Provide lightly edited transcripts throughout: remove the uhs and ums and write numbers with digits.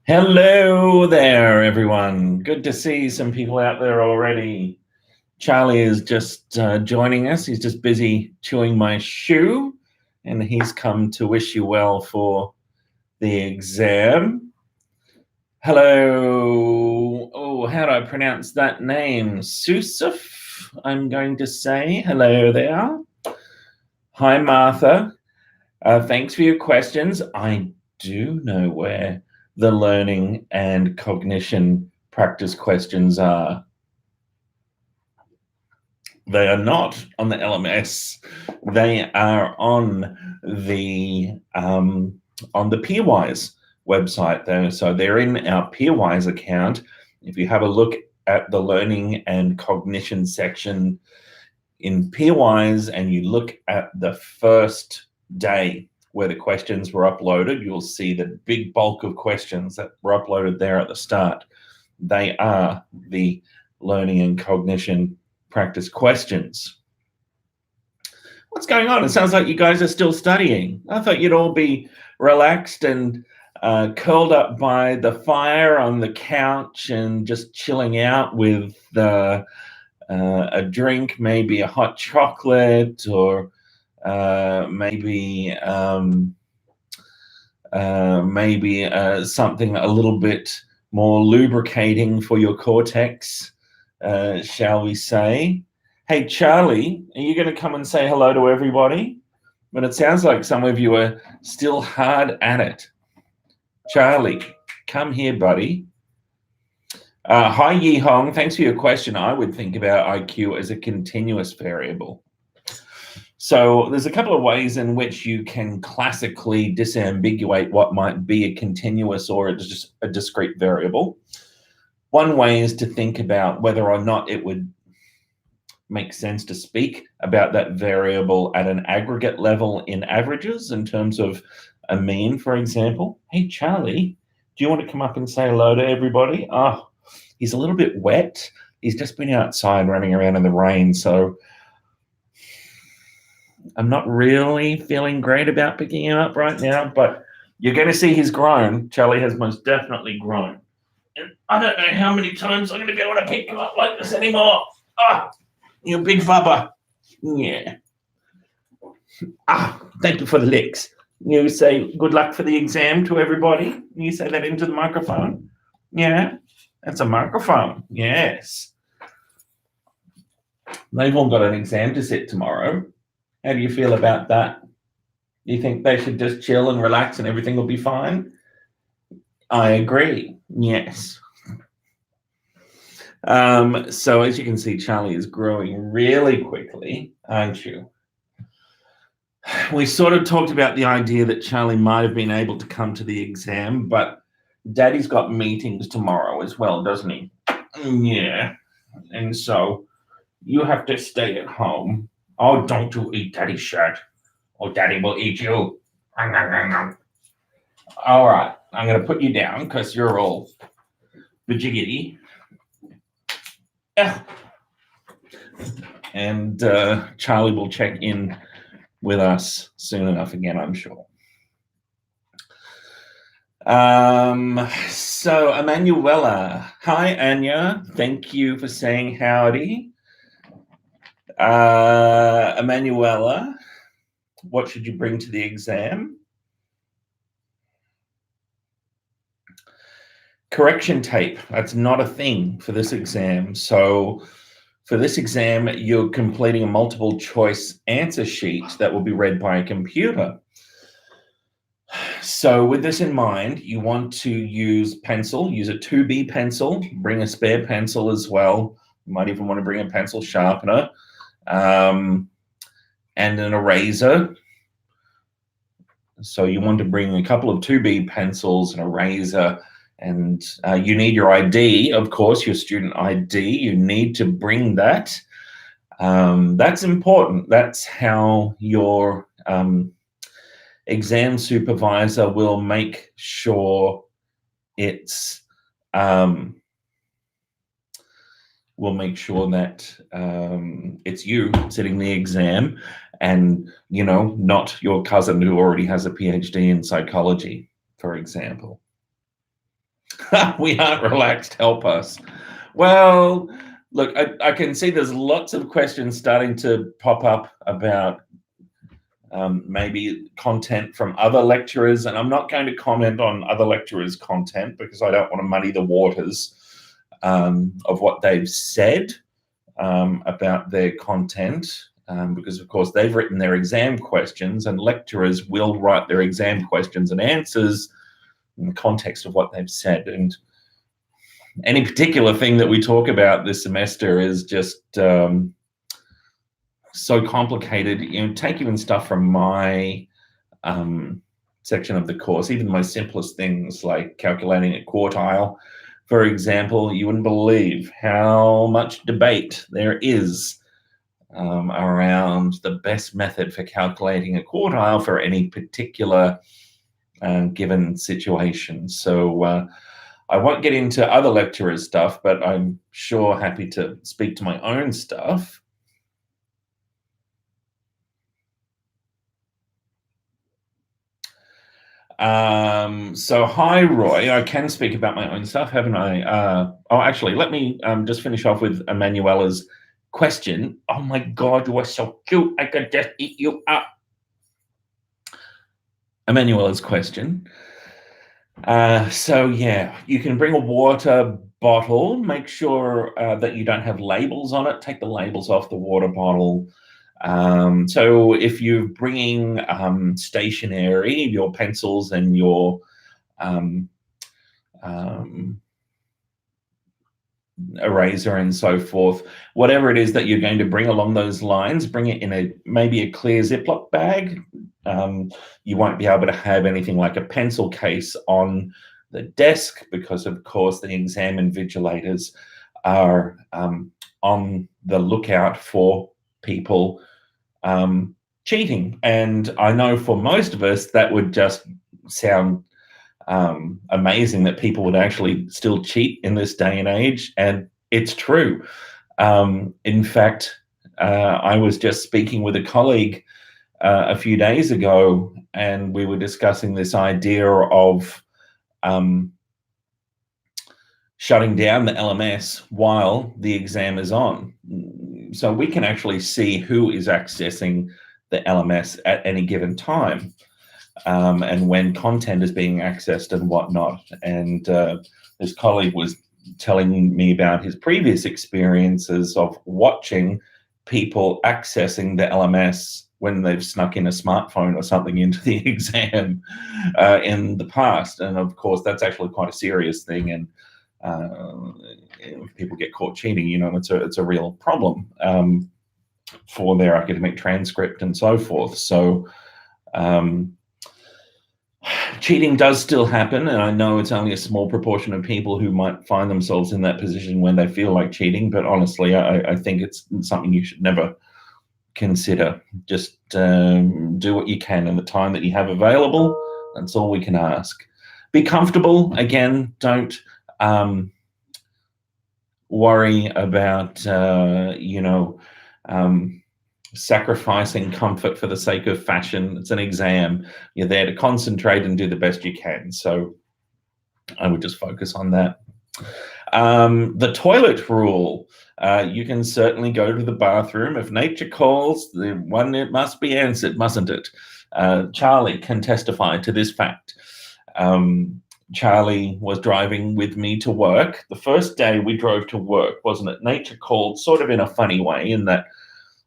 Hello there, everyone. Good to see some people out there already. Charlie is just joining us. He's just busy chewing my shoe, and he's come to wish you well for the exam. Hello. Oh, how do I pronounce that name? Susuf, I'm going to say. Hello there. Hi, Martha. Thanks for your questions. I do know where the learning and cognition practice questions are. They are not on the LMS. They are on the Peerwise website though. So they're in our Peerwise account. If you have a look at the learning and cognition section in Peerwise and you look at the first day where the questions were uploaded, you'll see the big bulk of questions that were uploaded there at the start. They are the learning and cognition practice questions. What's going on? It sounds like you guys are still studying. I thought you'd all be relaxed and curled up by the fire on the couch and just chilling out with a drink, maybe a hot chocolate, or maybe something a little bit more lubricating for your cortex, shall we say. Hey, Charlie, are you going to come and say hello to everybody? But it sounds like some of you are still hard at it. Charlie, come here, buddy. Hi, Yi Hong. Thanks for your question. I would think about IQ as a continuous variable. So there's a couple of ways in which you can classically disambiguate what might be a continuous or just a discrete variable. One way is to think about whether or not it would make sense to speak about that variable at an aggregate level in averages in terms of a mean, for example. Hey, Charlie, do you want to come up and say hello to everybody? Oh, he's a little bit wet. He's just been outside running around in the rain, so I'm not really feeling great about picking him up right now, but you're going to see he's grown. Charlie has most definitely grown. And I don't know how many times I'm going to be able to pick him up like this anymore. Ah, you big bubba. Yeah. Ah, thank you for the licks. You say good luck for the exam to everybody. You say that into the microphone. Yeah, that's a microphone. Yes. They've all got an exam to sit tomorrow. How do you feel about that? You think they should just chill and relax and everything will be fine? I agree. Yes. So as you can see, Charlie is growing really quickly, aren't you? We sort of talked about the idea that Charlie might have been able to come to the exam, but Daddy's got meetings tomorrow as well, doesn't he? Yeah. And so you have to stay at home. Oh, don't you eat Daddy's shirt, or Daddy will eat you. All right, I'm going to put you down because you're all bajiggity. Yeah. And Charlie will check in with us soon enough again, I'm sure. So Emanuela, hi Anya, thank you for saying howdy. Emanuela, what should you bring to the exam? Correction tape, that's not a thing for this exam. So for this exam, you're completing a multiple choice answer sheet that will be read by a computer. So with this in mind, you want to use pencil, use a 2B pencil, bring a spare pencil as well. You might even want to bring a pencil sharpener and an eraser. So you want to bring a couple of 2B pencils, an eraser, and you need your ID, of course, your student ID. You need to bring that. That's important. That's how your exam supervisor will make sure it's it's you sitting the exam and, you know, not your cousin who already has a PhD in psychology, for example. We aren't relaxed, help us. Well, look, I can see there's lots of questions starting to pop up about maybe content from other lecturers, and I'm not going to comment on other lecturers' content because I don't want to muddy the waters of what they've said about their content, because of course they've written their exam questions, and lecturers will write their exam questions and answers in the context of what they've said. And any particular thing that we talk about this semester is just so complicated. You know, take even stuff from my section of the course, even my simplest things like calculating a quartile, for example. You wouldn't believe how much debate there is around the best method for calculating a quartile for any particular given situation. So I won't get into other lecturers' stuff, but I'm sure happy to speak to my own stuff. So hi, Roy. I can speak about my own stuff, haven't I? Oh, actually, let me just finish off with Emanuela's question. Oh my God, you are so cute. I could just eat you up. Emanuela's question. So yeah, you can bring a water bottle. Make sure that you don't have labels on it. Take the labels off the water bottle. So if you're bringing stationery, your pencils and your eraser and so forth, whatever it is that you're going to bring along those lines, bring it in maybe a clear Ziploc bag. You won't be able to have anything like a pencil case on the desk because, of course, the exam invigilators are on the lookout for people cheating. And I know for most of us that would just sound amazing that people would actually still cheat in this day and age, and it's true. In fact, I was just speaking with a colleague a few days ago, and we were discussing this idea of shutting down the LMS while the exam is on. So we can actually see who is accessing the LMS at any given time, and when content is being accessed and whatnot. And this colleague was telling me about his previous experiences of watching people accessing the LMS when they've snuck in a smartphone or something into the exam in the past. And of course, that's actually quite a serious thing. And if people get caught cheating, you know, it's a real problem for their academic transcript and so forth. So cheating does still happen, and I know it's only a small proportion of people who might find themselves in that position when they feel like cheating, but honestly, I think it's something you should never consider. Just do what you can in the time that you have available. That's all we can ask. Be comfortable. Again, don't worry about, sacrificing comfort for the sake of fashion. It's an exam. You're there to concentrate and do the best you can. So I would just focus on that. The toilet rule. You can certainly go to the bathroom. If nature calls, the one it must be answered, mustn't it? Charlie can testify to this fact. Charlie was driving with me to work. The first day we drove to work, wasn't it? Nature called sort of in a funny way, in that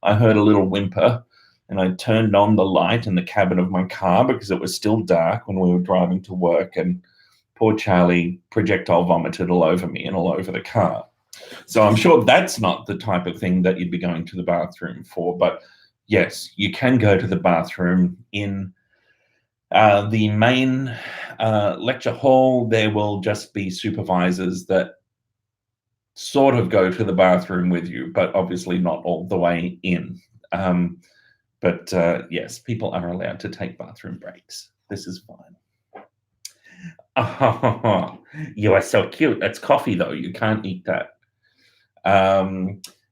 I heard a little whimper and I turned on the light in the cabin of my car because it was still dark when we were driving to work, and poor Charlie projectile vomited all over me and all over the car. So I'm sure that's not the type of thing that you'd be going to the bathroom for. But yes, you can go to the bathroom in the main lecture hall. There will just be supervisors that sort of go to the bathroom with you, but obviously not all the way in. But yes, people are allowed to take bathroom breaks. This is fine. Oh, you are so cute. That's coffee, though. You can't eat that.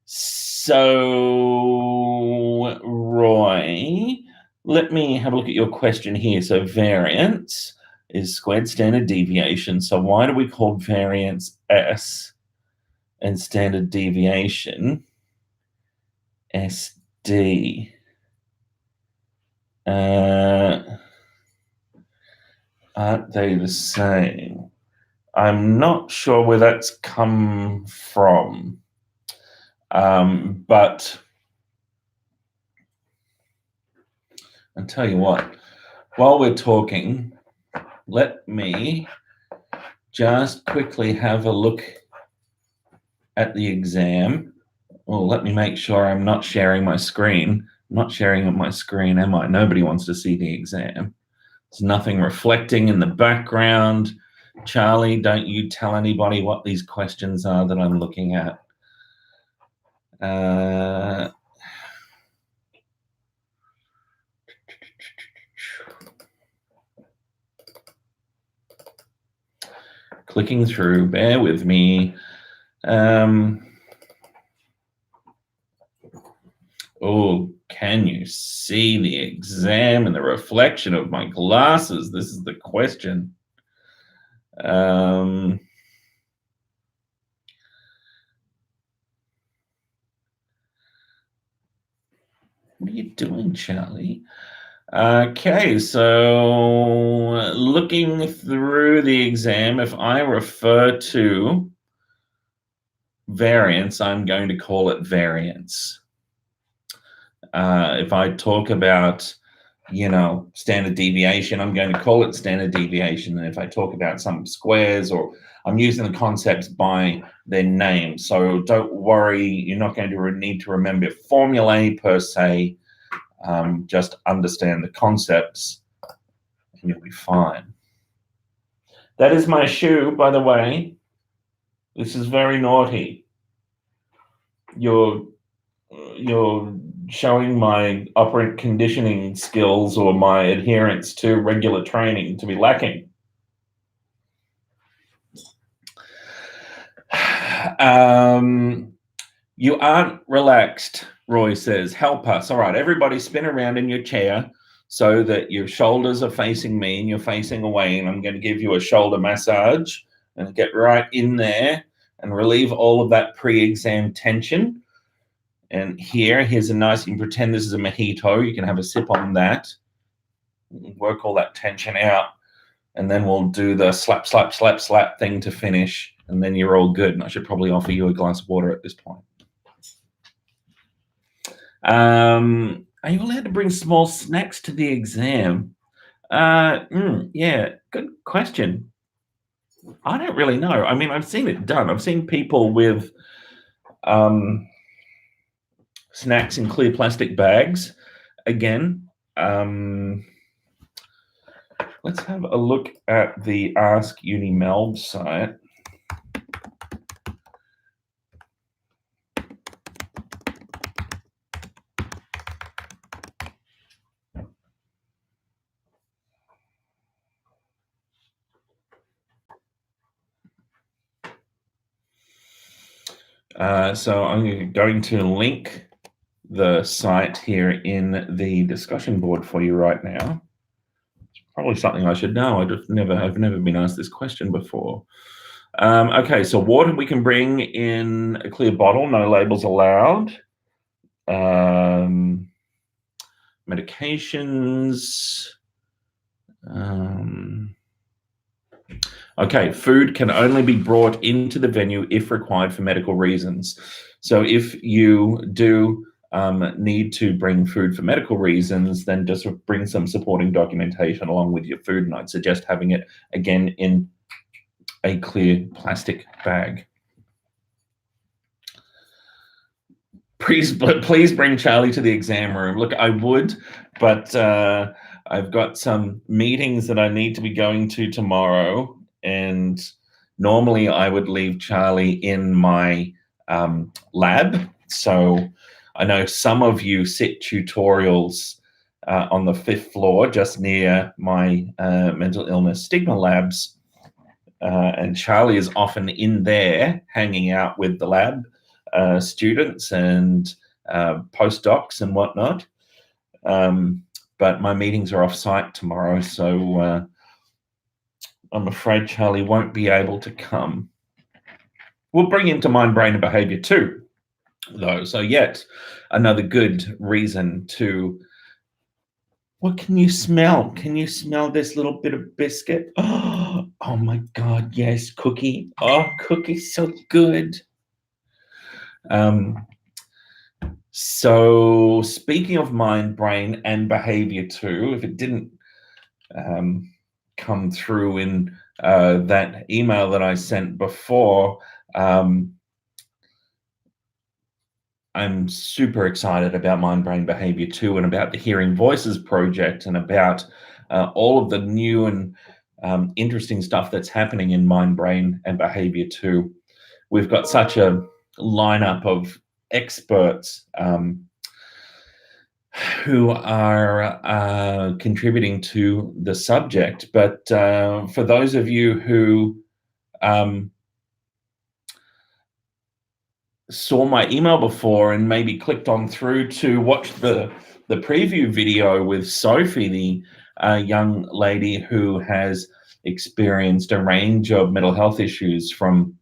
So, Roy, let me have a look at your question here. So, variance. is squared standard deviation. So why do we call variance S and standard deviation SD? Aren't they the same? I'm not sure where that's come from, but I'll tell you what, while we're talking, let me just quickly have a look at the exam. Well, let me make sure I'm not sharing my screen. I'm not sharing my screen, am I? Nobody wants to see the exam. There's nothing reflecting in the background. Charlie, don't you tell anybody what these questions are that I'm looking at. Clicking through, bear with me. Oh, can you see the exam and the reflection of my glasses? This is the question. What are you doing, Charlie? Okay, so looking through the exam, if I refer to variance, I'm going to call it variance. If I talk about, standard deviation, I'm going to call it standard deviation. And if I talk about some squares, or I'm using the concepts by their name. So don't worry, you're not going to need to remember formulae per se. Just understand the concepts and you'll be fine. That is my shoe, by the way. This is very naughty. You're showing my operant conditioning skills or my adherence to regular training to be lacking. You aren't relaxed, Roy says. Help us. All right, everybody spin around in your chair so that your shoulders are facing me and you're facing away, and I'm going to give you a shoulder massage and get right in there and relieve all of that pre-exam tension. And here's a nice, you can pretend this is a mojito. You can have a sip on that, work all that tension out, and then we'll do the slap, slap, slap, slap thing to finish, and then you're all good. And I should probably offer you a glass of water at this point. Are you allowed to bring small snacks to the exam? Yeah, good question. I don't really know. I mean, I've seen it done. I've seen people with snacks in clear plastic bags. Again, let's have a look at the Ask Uni Melb site. So I'm going to link the site here in the discussion board for you right now. It's probably something I should know. I've never been asked this question before. Okay, so water we can bring in a clear bottle, no labels allowed. Medications. Okay, food can only be brought into the venue if required for medical reasons. So if you do need to bring food for medical reasons, then just bring some supporting documentation along with your food, and I'd suggest having it again in a clear plastic bag. Please bring Charlie to the exam room. Look, I would, but I've got some meetings that I need to be going to tomorrow, and normally I would leave Charlie in my lab. So I know some of you sit tutorials on the 5th floor, just near my mental illness stigma labs, and Charlie is often in there hanging out with the lab students and postdocs and whatnot. But my meetings are off-site tomorrow, so I'm afraid Charlie won't be able to come. We'll bring him to Mind, Brain and Behavior too, though. So yet another good reason to... What can you smell? Can you smell this little bit of biscuit? Oh my God, yes, cookie. Oh, cookie's so good. So speaking of mind, brain, and behavior too, if it didn't come through in that email that I sent before, I'm super excited about Mind Brain Behavior 2 and about the Hearing Voices project and about all of the new and interesting stuff that's happening in Mind Brain and Behavior 2. We've got such a lineup of experts who are contributing to the subject. But for those of you who saw my email before and maybe clicked on through to watch the preview video with Sophie, the young lady who has experienced a range of mental health issues from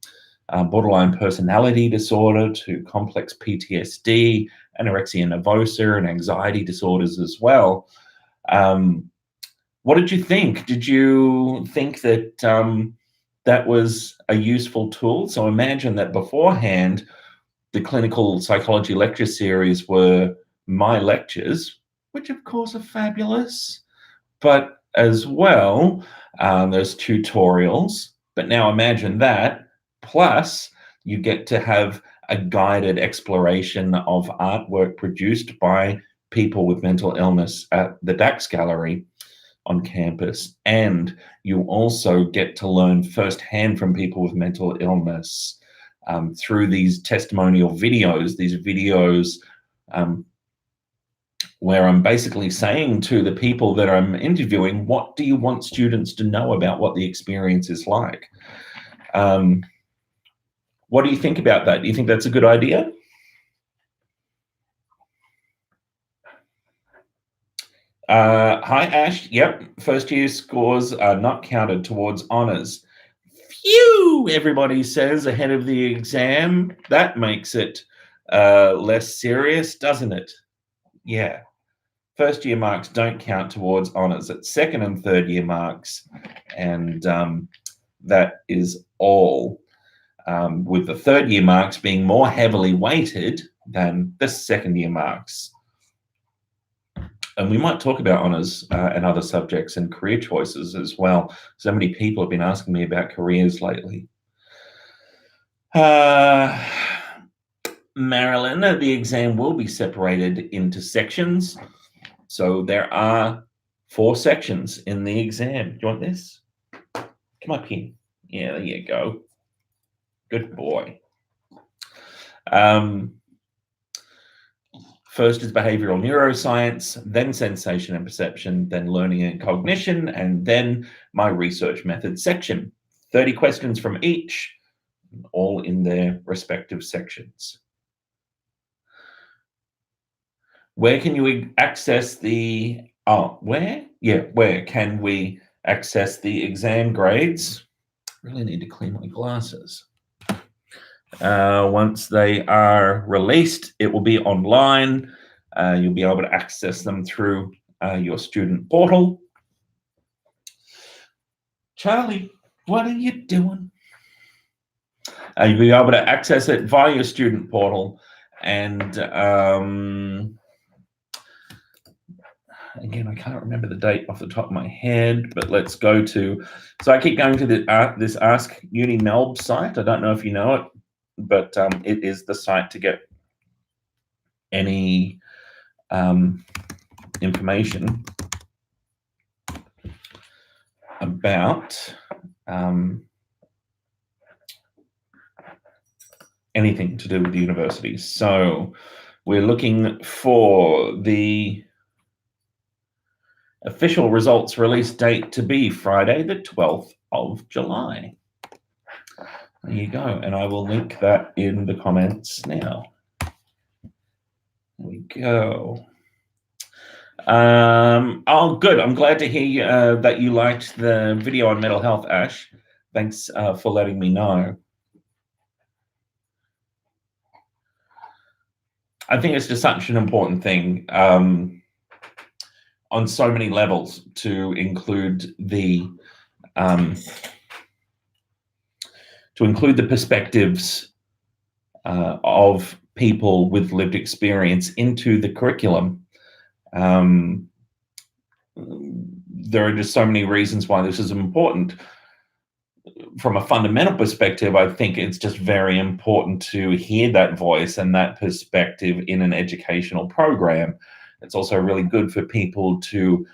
borderline personality disorder to complex PTSD, anorexia nervosa, and anxiety disorders as well. What did you think? Did you think that that was a useful tool? So imagine that beforehand, the clinical psychology lecture series were my lectures, which of course are fabulous, but as well, there's tutorials. But now imagine that, plus you get to have a guided exploration of artwork produced by people with mental illness at the Dax Gallery on campus. And you also get to learn firsthand from people with mental illness through these testimonial videos, where I'm basically saying to the people that I'm interviewing, what do you want students to know about what the experience is like? What do you think about that? Do you think that's a good idea? Hi, Ash. Yep, first year scores are not counted towards honours. Phew, everybody says ahead of the exam. That makes it less serious, doesn't it? Yeah. First year marks don't count towards honours. It's second and third year marks, and that is all, with the third year marks being more heavily weighted than the second year marks. And we might talk about honours and other subjects and career choices as well. So many people have been asking me about careers lately. Marilyn, the exam will be separated into sections. So there are 4 sections in the exam. Do you want this? Come up here. Yeah, there you go. Good boy. First is behavioral neuroscience, then sensation and perception, then learning and cognition, and then my research method section. 30 questions from each, all in their respective sections. Where can you access the, where can we access the exam grades? Really need to clean my glasses. Once they are released, it will be online. You'll be able to access them through your student portal. Charlie, what are you doing? You'll be able to access it via your student portal. And again, I can't remember the date off the top of my head, but let's go to, so I keep going to this Ask Uni Melb site. I don't know if you know it, but it is the site to get any information about anything to do with the universities. So we're looking for the official results release date to be Friday, the 12th of July. There you go. And I will link that in the comments now. There we go. Oh, good. I'm glad to hear that you liked the video on mental health, Ash. Thanks for letting me know. I think it's just such an important thing on so many levels to include the perspectives of people with lived experience into the curriculum. There are just so many reasons why this is important. From a fundamental perspective, I think it's just very important to hear that voice and that perspective in an educational program. It's also really good for people to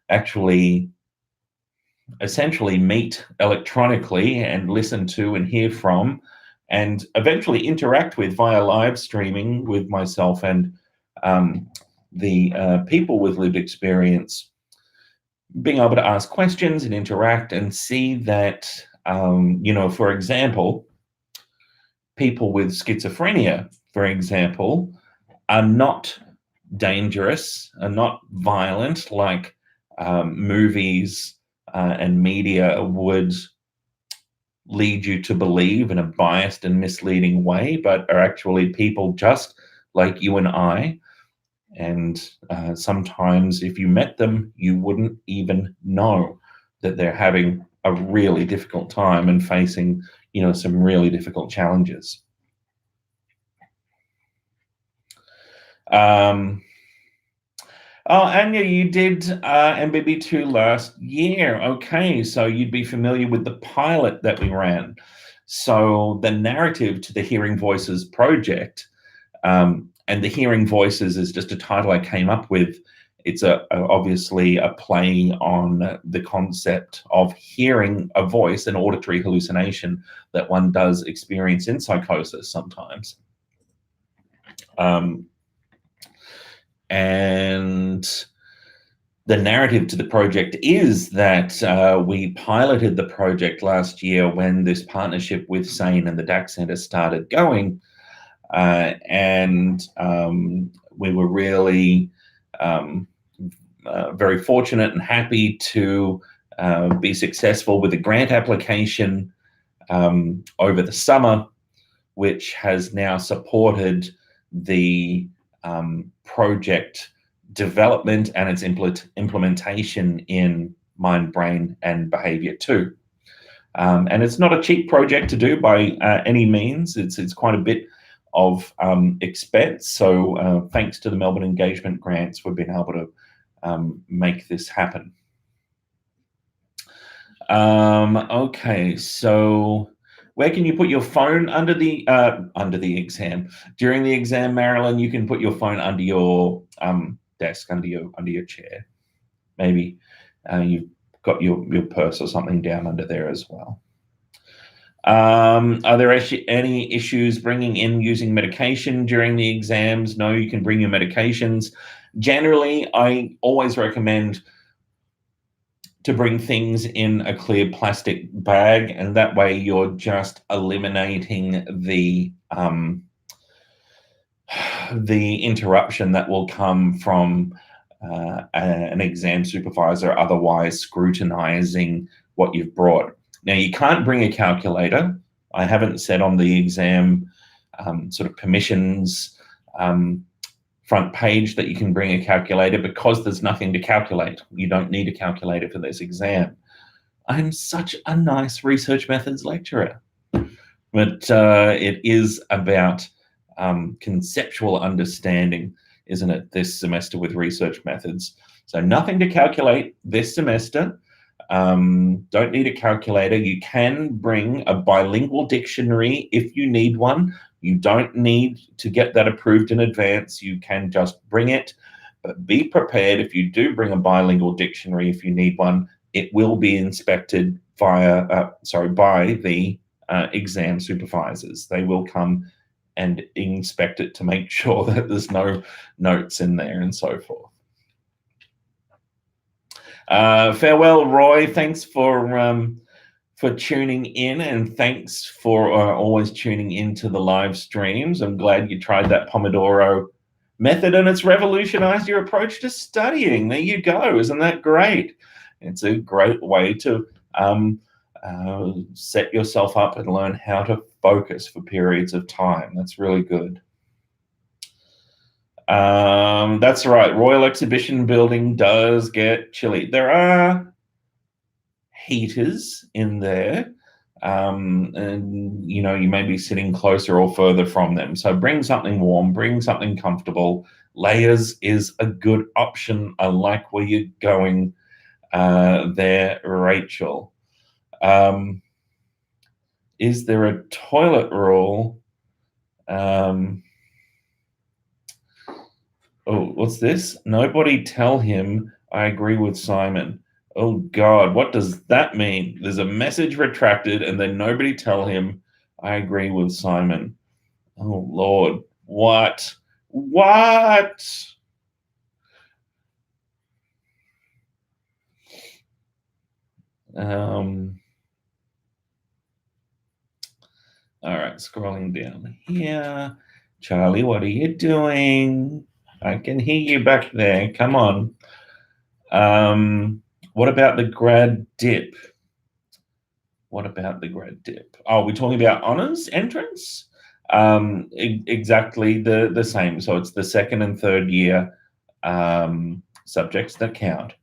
actually essentially meet electronically and listen to and hear from and eventually interact with via live streaming with myself and the people with lived experience, being able to ask questions and interact and see that, for example, people with schizophrenia, for example, are not dangerous, are not violent like movies and media would lead you to believe in a biased and misleading way, but are actually people just like you and I. And sometimes if you met them, you wouldn't even know that they're having a really difficult time and facing, some really difficult challenges. Oh, Anya, you did MBB2 last year. Okay, so you'd be familiar with the pilot that we ran. So the narrative to the Hearing Voices project, and the Hearing Voices is just a title I came up with. It's obviously a play on the concept of hearing a voice, an auditory hallucination that one does experience in psychosis sometimes. And the narrative to the project is that we piloted the project last year when this partnership with SANE and the DAC Centre started going. And we were really very fortunate and happy to be successful with a grant application over the summer, which has now supported the project development and its implementation in Mind, Brain and Behaviour 2. And it's not a cheap project to do by any means. It's quite a bit of expense. So thanks to the Melbourne Engagement Grants, we've been able to make this happen. Okay, so where can you put your phone under the exam? During the exam, Marilyn, you can put your phone under your desk, under your chair. Maybe you've got your purse or something down under there as well. Are there actually any issues bringing in using medication during the exams? No, you can bring your medications. Generally, I always recommend to bring things in a clear plastic bag, and that way you're just eliminating the interruption that will come from an exam supervisor otherwise scrutinizing what you've brought. Now, you can't bring a calculator. I haven't said on the exam sort of permissions front page that you can bring a calculator because there's nothing to calculate. You don't need a calculator for this exam. I'm such a nice research methods lecturer. But it is about conceptual understanding, isn't it, this semester with research methods. So nothing to calculate this semester. Don't need a calculator. You can bring a bilingual dictionary if you need one. You don't need to get that approved in advance. You can just bring it, but be prepared if you do bring a bilingual dictionary, if you need one, it will be inspected by the exam supervisors. They will come and inspect it to make sure that there's no notes in there and so forth. Farewell, Roy. Thanks for tuning in, and thanks for always tuning into the live streams. I'm glad you tried that Pomodoro method, and it's revolutionized your approach to studying. There you go. Isn't that great? It's a great way to set yourself up and learn how to focus for periods of time. That's really good. That's right. Royal Exhibition Building does get chilly. There are heaters in there, and you know, you may be sitting closer or further from them. So bring something warm, bring something comfortable. Layers is a good option. I like where you're going there, Rachel. Is there a toilet roll? Oh, what's this? Nobody tell him I agree with Simon. Oh God, what does that mean? There's a message retracted and then nobody tell him I agree with Simon. Oh Lord, what? What? All right, scrolling down here. Charlie, what are you doing? I can hear you back there. Come on. What about the grad dip? What about the grad dip? Oh, we're talking about honors entrance? Exactly the same. So it's the second and third year subjects that count.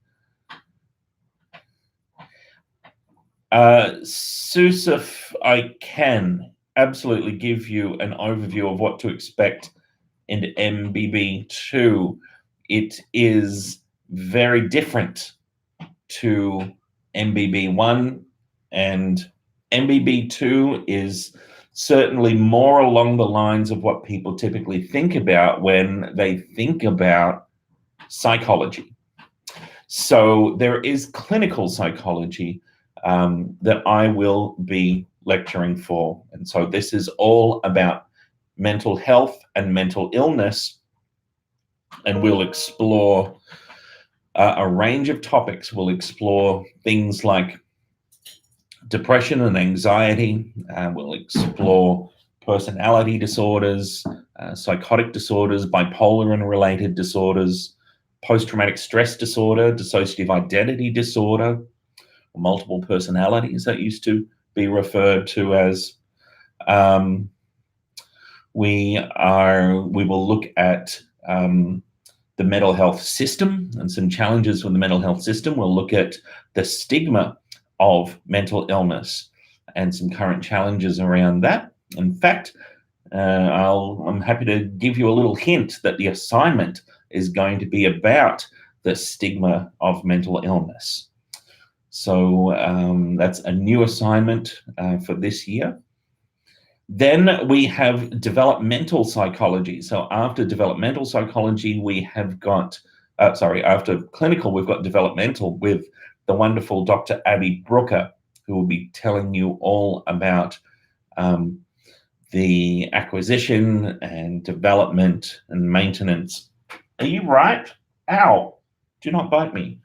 Susuf, I can absolutely give you an overview of what to expect in MBB2. It is very different to MBB1, and MBB2 is certainly more along the lines of what people typically think about when they think about psychology. So there is clinical psychology that I will be lecturing for. And so this is all about mental health and mental illness, and we'll explore a range of topics. We'll explore things like depression and anxiety. We'll explore personality disorders, psychotic disorders, bipolar and related disorders, post-traumatic stress disorder, dissociative identity disorder, multiple personalities that used to be referred to as. We will look at the mental health system and some challenges with the mental health system. We'll look at the stigma of mental illness and some current challenges around that. In fact, I'm happy to give you a little hint that the assignment is going to be about the stigma of mental illness. So that's a new assignment for this year. Then we have developmental psychology. So after developmental psychology, we have got, after clinical, we've got developmental with the wonderful Dr. Abby Brooker, who will be telling you all about the acquisition and development and maintenance. Are you right? Ow, do not bite me.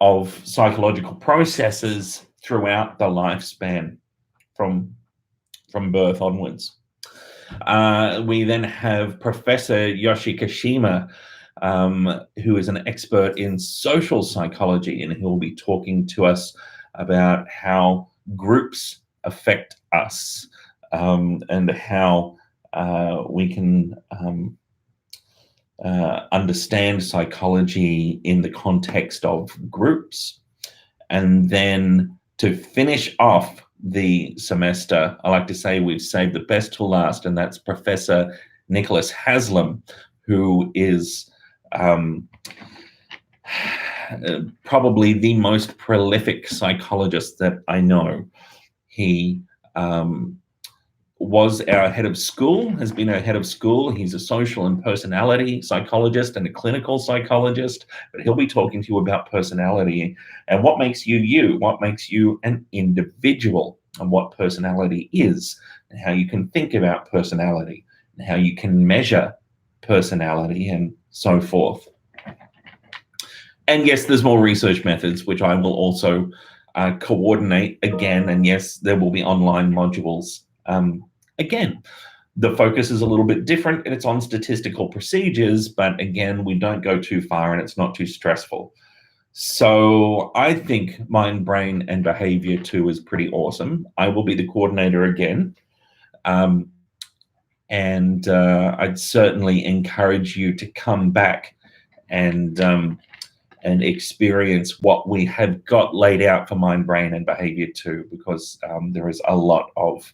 Of psychological processes throughout the lifespan from birth onwards. We then have Professor Yoshikishima, who is an expert in social psychology, and he'll be talking to us about how groups affect us and how we can understand psychology in the context of groups. And then to finish off the semester, I like to say we've saved the best till last, and that's Professor Nicholas Haslam, who is probably the most prolific psychologist that I know. He was our head of school, has been our head of school. He's a social and personality psychologist and a clinical psychologist, but he'll be talking to you about personality and what makes you you, what makes you an individual, and what personality is, and how you can think about personality, and how you can measure personality, and so forth. And yes, there's more research methods, which I will also coordinate again. And yes, there will be online modules again. The focus is a little bit different and it's on statistical procedures, but again, we don't go too far and it's not too stressful. So I think Mind, Brain, and Behavior 2 is pretty awesome. I will be the coordinator again. And I'd certainly encourage you to come back and experience what we have got laid out for Mind, Brain, and Behavior 2, because there is a lot of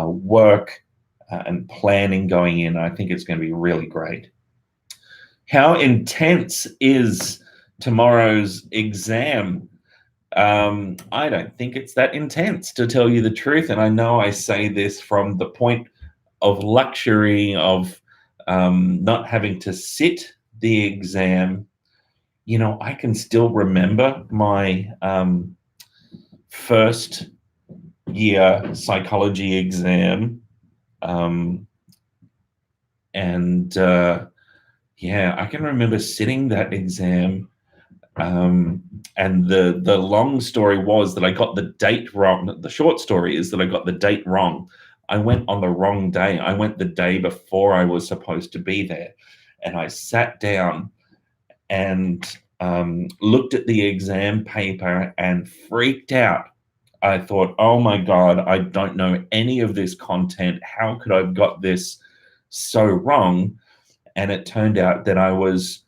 work and planning going in. I think it's going to be really great. How intense is tomorrow's exam? I don't think it's that intense, to tell you the truth. And I know I say this from the point of luxury of not having to sit the exam. You know, I can still remember my first year psychology exam. Yeah, I can remember sitting that exam. And the long story was that I got the date wrong. The short story is that I got the date wrong. I went on the wrong day. I went the day before I was supposed to be there. And I sat down and looked at the exam paper and freaked out. I thought, oh my God, I don't know any of this content. How could I have got this so wrong? And it turned out that I was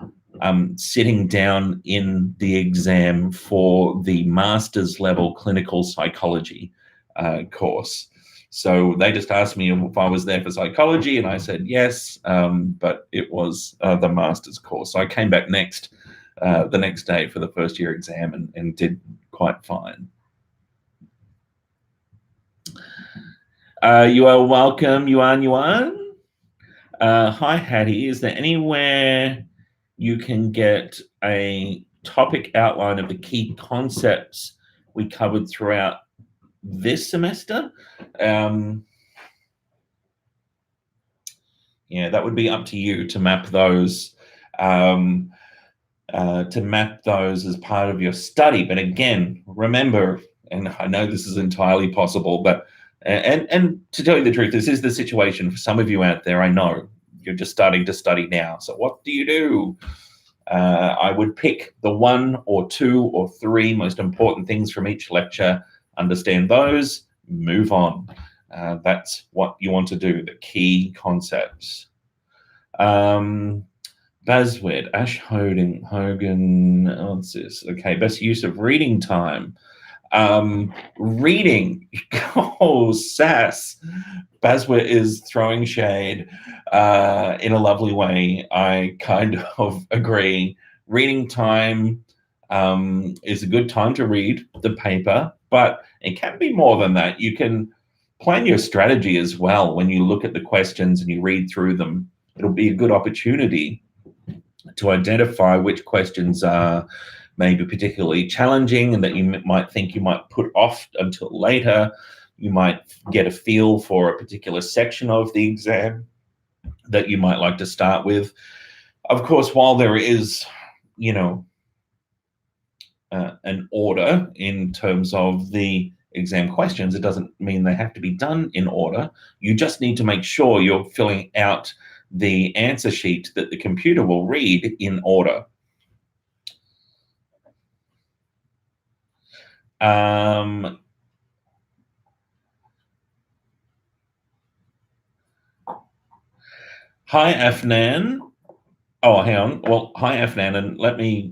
sitting down in the exam for the master's level clinical psychology course. So they just asked me if I was there for psychology, and I said yes, but it was the master's course. So I came back the next day for the first year exam and did quite fine. You are welcome, Yuan. Hi, Hattie. Is there anywhere you can get a topic outline of the key concepts we covered throughout this semester? Yeah, that would be up to you to map those as part of your study. But again, remember, and I know this is entirely possible, but and to tell you the truth, this is the situation for some of you out there. I know you're just starting to study now. So what do? I would pick the 1 or 2 or 3 most important things from each lecture, understand those, move on. That's what you want to do, the key concepts. Baswed, Ash Hogan, what's this? Okay, best use of reading time. Reading, oh, sass. Baswed is throwing shade in a lovely way. I kind of agree. Reading time is a good time to read the paper, but it can be more than that. You can plan your strategy as well. When you look at the questions and you read through them, it'll be a good opportunity to identify which questions are maybe particularly challenging and that you might think you might put off until later. You might get a feel for a particular section of the exam that you might like to start with. Of course, while there is, an order in terms of the exam questions, it doesn't mean they have to be done in order. You just need to make sure you're filling out the answer sheet that the computer will read in order. Hi, Afnan. Oh, hang on. Well, hi, Afnan, and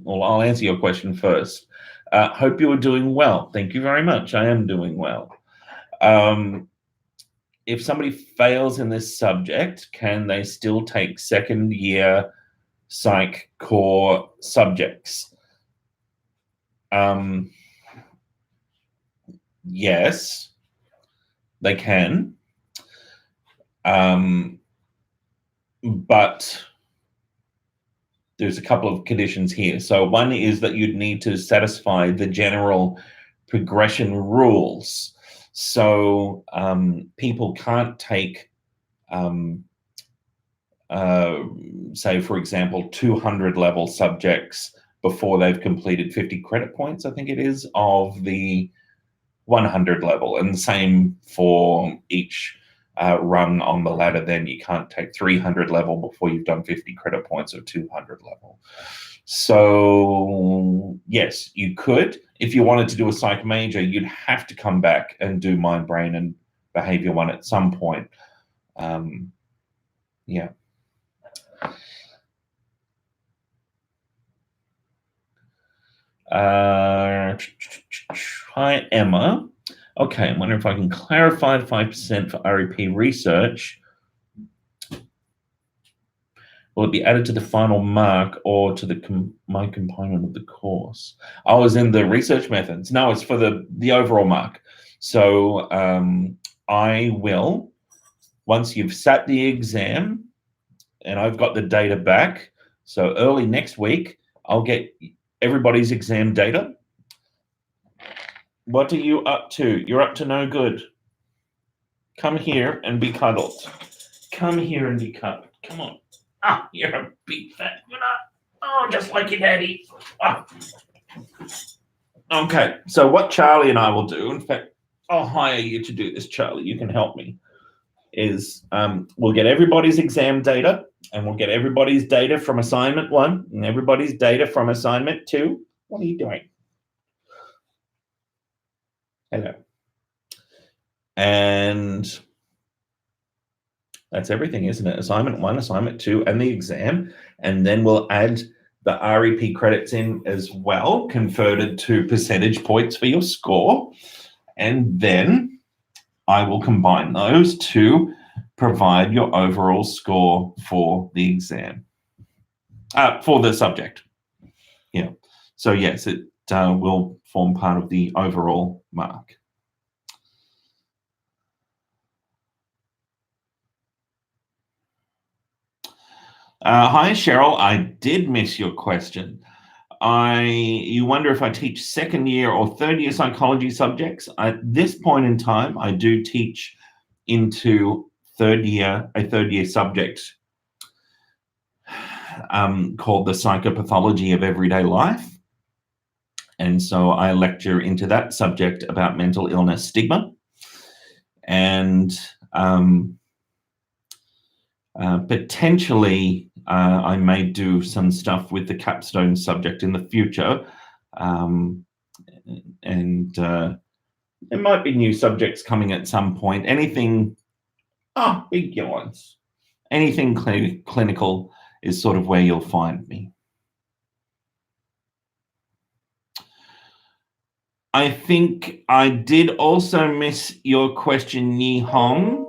I'll answer your question first. Hope you are doing well. Thank you very much. I am doing well. If somebody fails in this subject, can they still take second year psych core subjects? Yes, they can. But there's a couple of conditions here. So one is that you'd need to satisfy the general progression rules. So people can't take, say, for example, 200 level subjects before they've completed 50 credit points, I think it is, of the 100 level. And the same for each rung on the ladder. Then you can't take 300 level before you've done 50 credit points of 200 level. So yes, you could. If you wanted to do a psych major, you'd have to come back and do mind, brain, and behavior 1 at some point. Yeah. Hi, Emma. Okay, I wonder if I can clarify 5% for REP research. Will it be added to the final mark or to the my component of the course? I was in the research methods. No, it's for the overall mark. So I will, once you've sat the exam and I've got the data back, so early next week, I'll get everybody's exam data. What are you up to? You're up to no good. Come here and be cuddled. Come here and be cuddled. Come on. Ah, you're a big fat winner. Oh, just like your daddy. Ah. Okay, so what Charlie and I will do, in fact, I'll hire you to do this, Charlie. You can help me. Is we'll get everybody's exam data, and we'll get everybody's data from assignment 1 and everybody's data from assignment 2. What are you doing? Hello. And that's everything, isn't it? Assignment 1, assignment 2, and the exam. And then we'll add the REP credits in as well, converted to percentage points for your score. And then I will combine those to provide your overall score for the exam, for the subject. Yeah. So yes, it will form part of the overall mark. Hi, Cheryl. I did miss your question. You wonder if I teach 2nd year or 3rd year psychology subjects. At this point in time, I do teach into a 3rd year subject called the Psychopathology of Everyday Life. And so I lecture into that subject about mental illness stigma. And potentially I may do some stuff with the capstone subject in the future. And there might be new subjects coming at some point. Anything, big ones. Anything clinical is sort of where you'll find me. I think I did also miss your question, Yi Hong.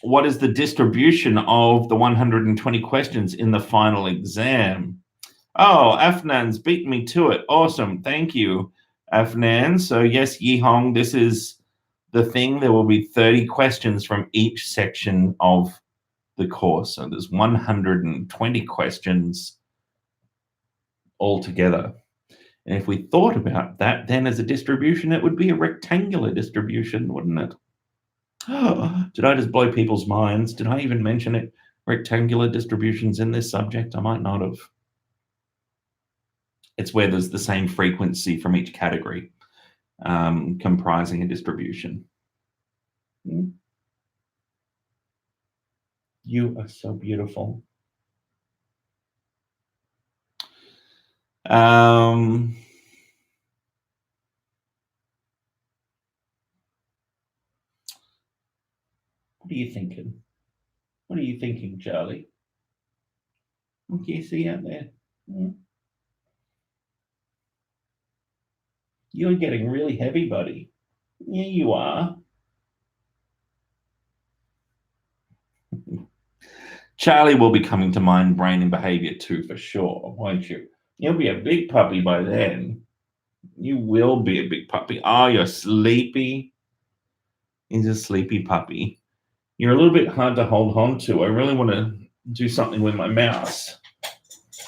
What is the distribution of the 120 questions in the final exam? Oh, Afnan's beat me to it. Awesome. Thank you, Afnan. So yes, Yi Hong, this is the thing. There will be 30 questions from each section of the course. So there's 120 questions altogether. And if we thought about that, then as a distribution, it would be a rectangular distribution, wouldn't it? Did I just blow people's minds? Did I even mention it? Rectangular distributions in this subject? I might not have. It's where there's the same frequency from each category, comprising a distribution. You are so beautiful. What are you thinking? What are you thinking, Charlie? What can you see out there? You're getting really heavy, buddy. Yeah, you are. Charlie will be coming to mind, brain, and behavior too, for sure, won't you? You'll be a big puppy by then. You will be a big puppy. Oh, you're sleepy. He's a sleepy puppy. You're a little bit hard to hold on to. I really want to do something with my mouse.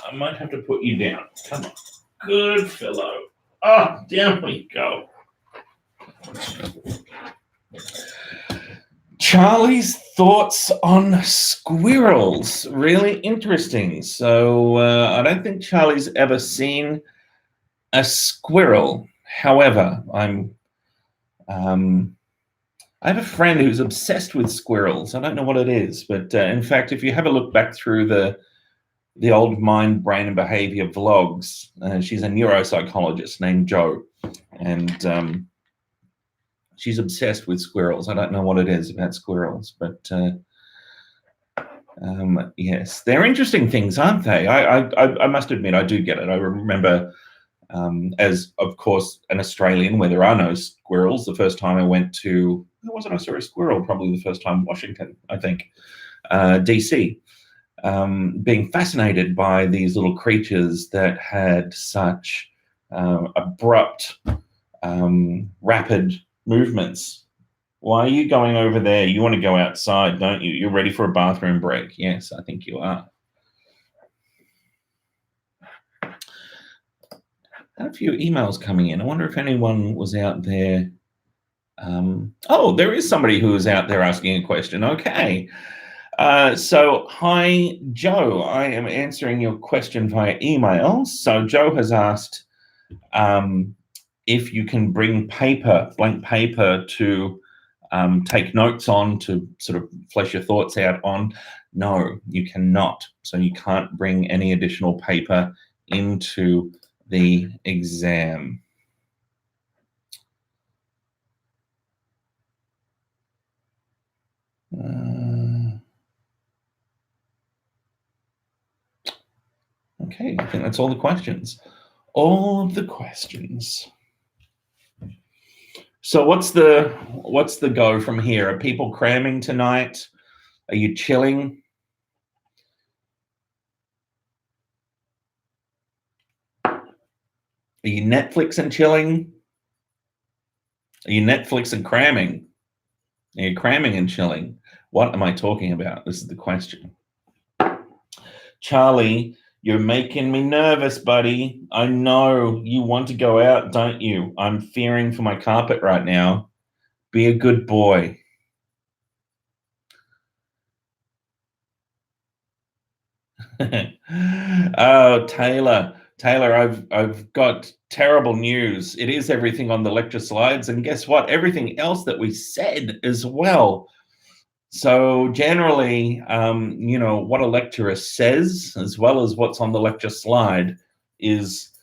I might have to put you down. Come on. Good fellow. Oh, down we go. Charlie's thoughts on squirrels. Really interesting. So I don't think Charlie's ever seen a squirrel. However, I'm I have a friend who's obsessed with squirrels. I don't know what it is, but in fact, if you have a look back through the old Mind, Brain, and Behavior vlogs, she's a neuropsychologist named Jo, and she's obsessed with squirrels. I don't know what it is about squirrels, but yes, they're interesting things, aren't they? I must admit, I do get it. I remember, as of course an Australian where there are no squirrels, the first time I went to, where was it? I saw a squirrel probably the first time, Washington, I think, DC. Being fascinated by these little creatures that had such abrupt, rapid movements. Why are you going over there? You want to go outside, don't you? You're ready for a bathroom break. Yes, I think you are. I had a few emails coming in. I wonder if anyone was out there. Oh, there is somebody who is out there asking a question. Okay. So, hi, Jo. I am answering your question via email. So, Jo has asked if you can bring paper, blank paper, to take notes on, to sort of flesh your thoughts out on. No, you cannot. So, you can't bring any additional paper into the exam. Okay, I think that's all the questions. All of the questions. So what's the go from here? Are people cramming tonight? Are you chilling? Are you Netflix and chilling? Are you Netflix and cramming? Are you cramming and chilling? What am I talking about? This is the question. Charlie, you're making me nervous, buddy. I know you want to go out, don't you? I'm fearing for my carpet right now. Be a good boy. Oh, Taylor, I've got terrible news. It is everything on the lecture slides, and guess what? Everything else that we said as well. So generally, what a lecturer says, as well as what's on the lecture slide, is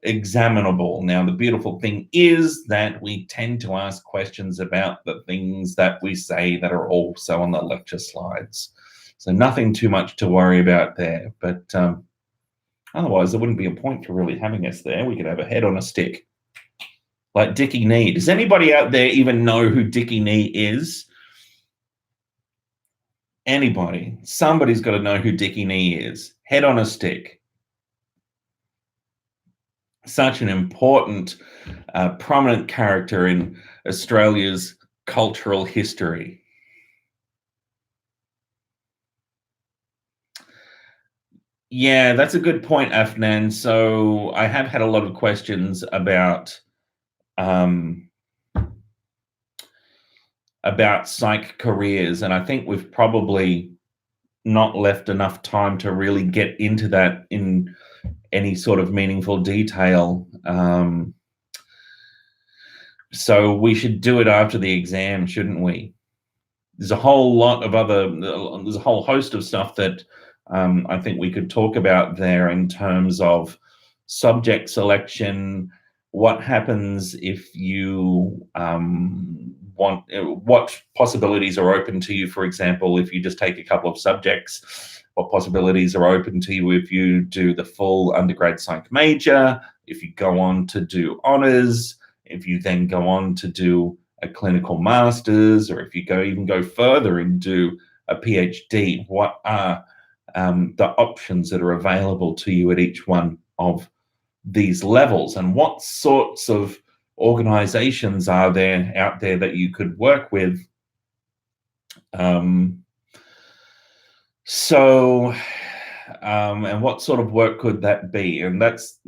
examinable. Now, the beautiful thing is that we tend to ask questions about the things that we say that are also on the lecture slides. So nothing too much to worry about there. But otherwise, there wouldn't be a point to really having us there. We could have a head on a stick, like Dickie Nee. Does anybody out there even know who Dickie Nee is? Anybody? Somebody's got to know who Dickie Nee is. Head on a stick. Such an important, prominent character in Australia's cultural history. Yeah, that's a good point, Afnan. So I have had a lot of questions about psych careers, and I think we've probably not left enough time to really get into that in any sort of meaningful detail. So we should do it after the exam, shouldn't we? There's a whole host of stuff that I think we could talk about there in terms of subject selection. What happens if you what possibilities are open to you, for example, if you just take a couple of subjects? What possibilities are open to you if you do the full undergrad psych major, if you go on to do honors, if you then go on to do a clinical master's, or if you even go further and do a PhD? What are the options that are available to you at each one of these levels, and what sorts of organizations are there out there that you could work with? And what sort of work could that be? And that's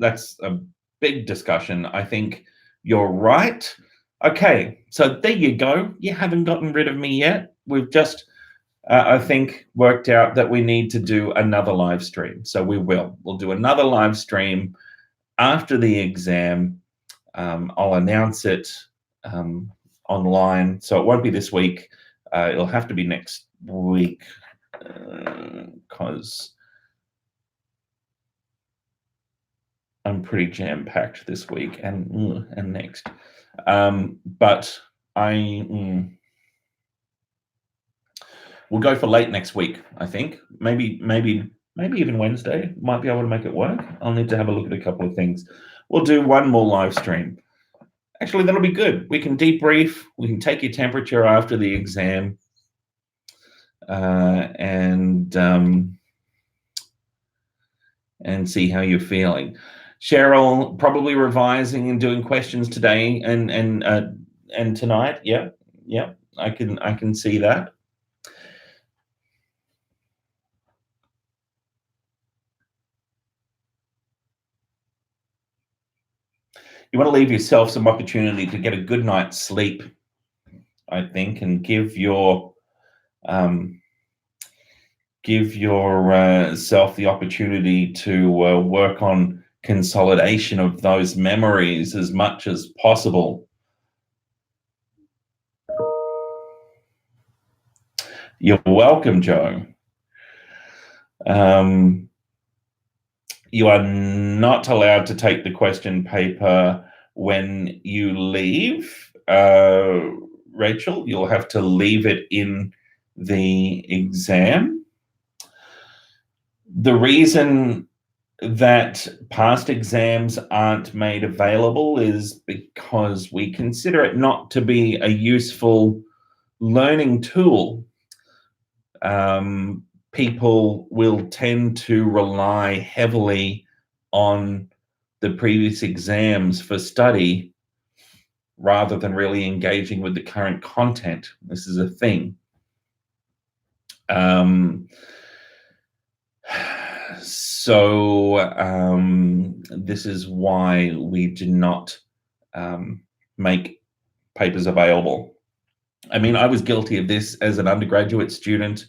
a big discussion. I think you're right. Okay, so there you go. You haven't gotten rid of me yet. We've just, I think, worked out that we need to do another live stream. So we'll do another live stream after the exam. I'll announce it online. So it won't be this week. It'll have to be next week because I'm pretty jam-packed this week and next. But we'll go for late next week, I think. Maybe even Wednesday. Might be able to make it work. I'll need to have a look at a couple of things. We'll do one more live stream. Actually, that'll be good. We can debrief. We can take your temperature after the exam. And see how you're feeling. Cheryl, probably revising and doing questions today and tonight. Yeah, I can see that. You want to leave yourself some opportunity to get a good night's sleep, I think, and give your self the opportunity to work on consolidation of those memories as much as possible. You're welcome, Joe. You are not allowed to take the question paper when you leave, Rachel. You'll have to leave it in the exam. The reason that past exams aren't made available is because we consider it not to be a useful learning tool. People will tend to rely heavily on the previous exams for study rather than really engaging with the current content. This is a thing. This is why we do not make papers available. I mean, I was guilty of this as an undergraduate student.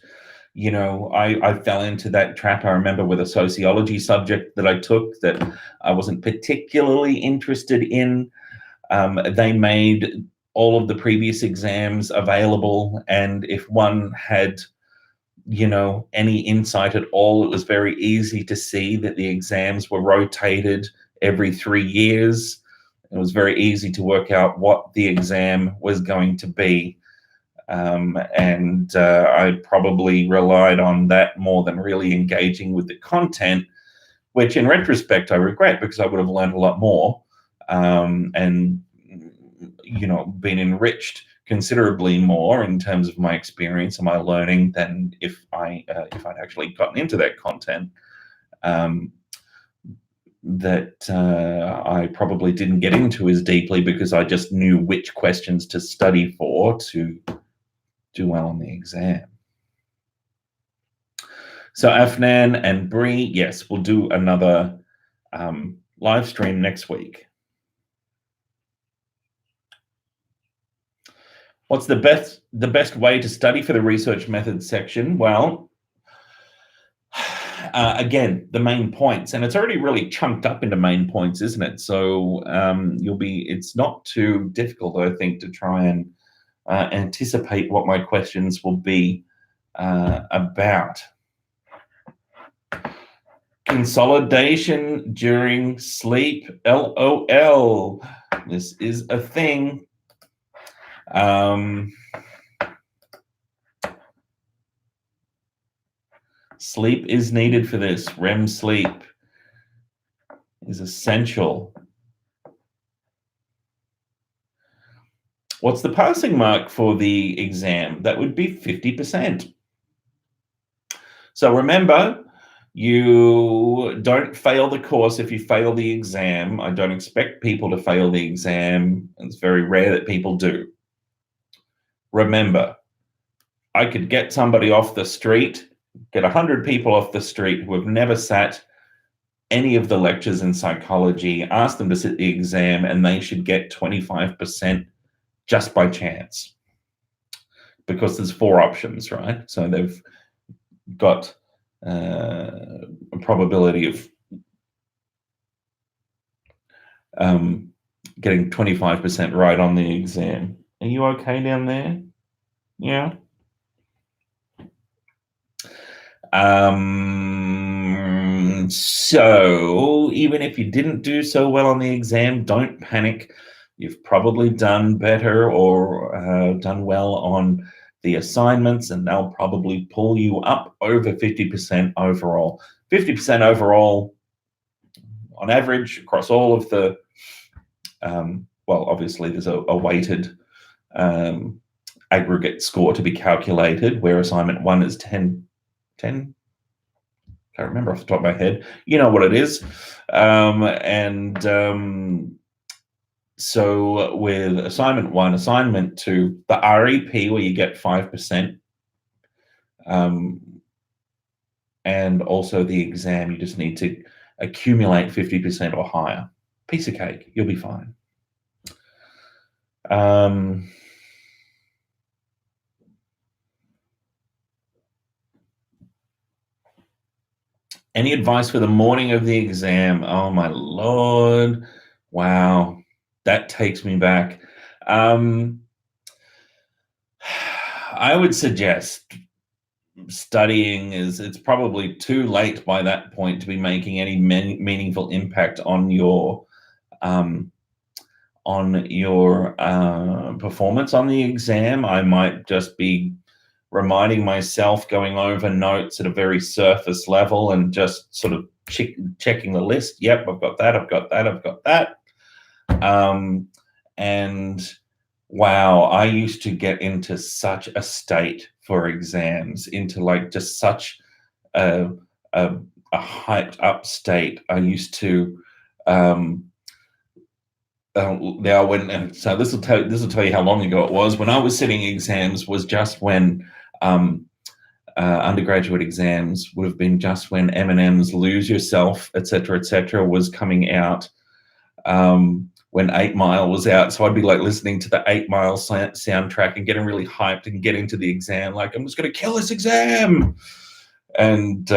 You know, I fell into that trap. I remember with a sociology subject that I took that I wasn't particularly interested in. They made all of the previous exams available, and if one had, you know, any insight at all, it was very easy to see that the exams were rotated every 3 years. It was very easy to work out what the exam was going to be. I probably relied on that more than really engaging with the content, which in retrospect I regret because I would have learned a lot more and, you know, been enriched considerably more in terms of my experience and my learning than if I'd actually gotten into that content that I probably didn't get into as deeply because I just knew which questions to study for to do well on the exam. So Afnan and Bree, yes, we'll do another live stream next week. What's the best way to study for the research methods section? Well, again, the main points, and it's already really chunked up into main points, isn't it? So it's not too difficult, I think, to try and anticipate what my questions will be about. Consolidation during sleep, LOL. This is a thing. Sleep is needed for this. REM sleep is essential. What's the passing mark for the exam? That would be 50%. So remember, you don't fail the course if you fail the exam. I don't expect people to fail the exam. It's very rare that people do. Remember, I could get somebody off the street, get 100 people off the street who have never sat any of the lectures in psychology, ask them to sit the exam, and they should get 25% just by chance. Because there's 4 options, right? So they've got a probability of getting 25% right on the exam. Are you okay down there? Yeah. So even if you didn't do so well on the exam, don't panic. You've probably done better or done well on the assignments, and they'll probably pull you up over 50% overall. 50% overall on average across all of the, well, obviously there's a weighted aggregate score to be calculated, where assignment 1 is 10, can't remember off the top of my head. You know what it is. So with assignment 1, assignment 2, the REP, where you get 5%, and also the exam, you just need to accumulate 50% or higher. Piece of cake, you'll be fine. Any advice for the morning of the exam? Oh my Lord. Wow. That takes me back. I would suggest studying it's probably too late by that point to be making any meaningful impact on your performance on the exam. I might just be reminding myself, going over notes at a very surface level and just sort of checking the list. Yep, I've got that, I've got that, I've got that. And wow, I used to get into such a state for exams, into like just such a hyped up state. I used to now when so this will tell you how long ago it was. When I was sitting exams was just when undergraduate exams would have been just when Eminem's "Lose Yourself," etc., was coming out. When 8 Mile was out, so I'd be like listening to the 8 Mile soundtrack and getting really hyped and getting to the exam, like I'm just going to kill this exam. And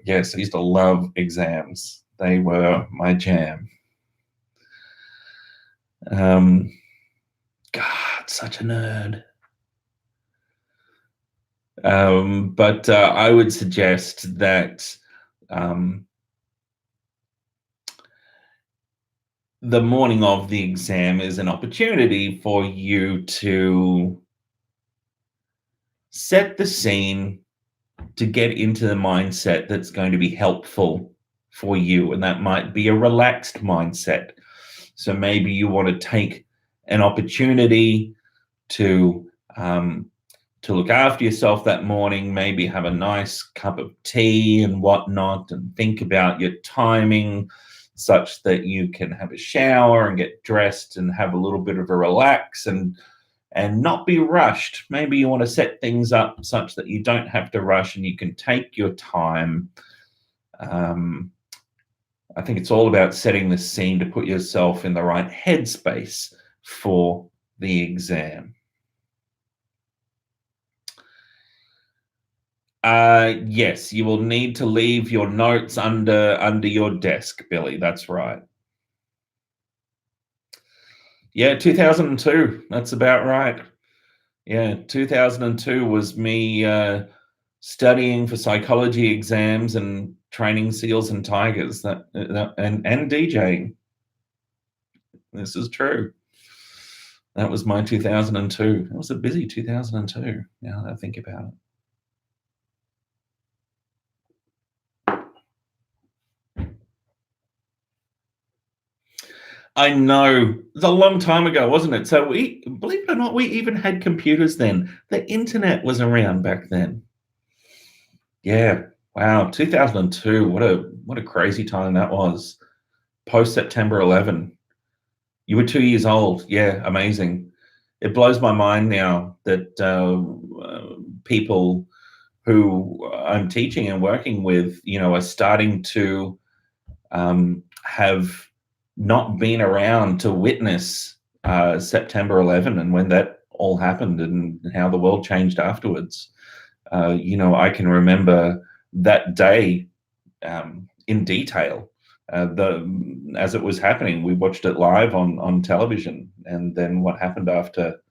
yes, I used to love exams; they were my jam. God, such a nerd. But I would suggest that the morning of the exam is an opportunity for you to set the scene, to get into the mindset that's going to be helpful for you. And that might be a relaxed mindset. So maybe you want to take an opportunity to look after yourself that morning, maybe have a nice cup of tea and whatnot, and think about your timing such that you can have a shower and get dressed and have a little bit of a relax and not be rushed. Maybe you want to set things up such that you don't have to rush and you can take your time. I think it's all about setting the scene to put yourself in the right headspace for the exam. Yes, you will need to leave your notes under your desk, Billy. That's right. Yeah, 2002. That's about right. Yeah, 2002 was me studying for psychology exams and training SEALs and Tigers. And DJing. This is true. That was my 2002. It was a busy 2002. Now that I think about it. I know. It was a long time ago, wasn't it? So we, believe it or not, we even had computers then. The internet was around back then. Yeah. Wow. 2002. What a crazy time that was. Post September 11. You were 2 years old. Yeah. Amazing. It blows my mind now that people who I'm teaching and working with, are starting to have not been around to witness September 11 and when that all happened and how the world changed afterwards. I can remember that day in detail. As it was happening, we watched it live on television, and then what happened after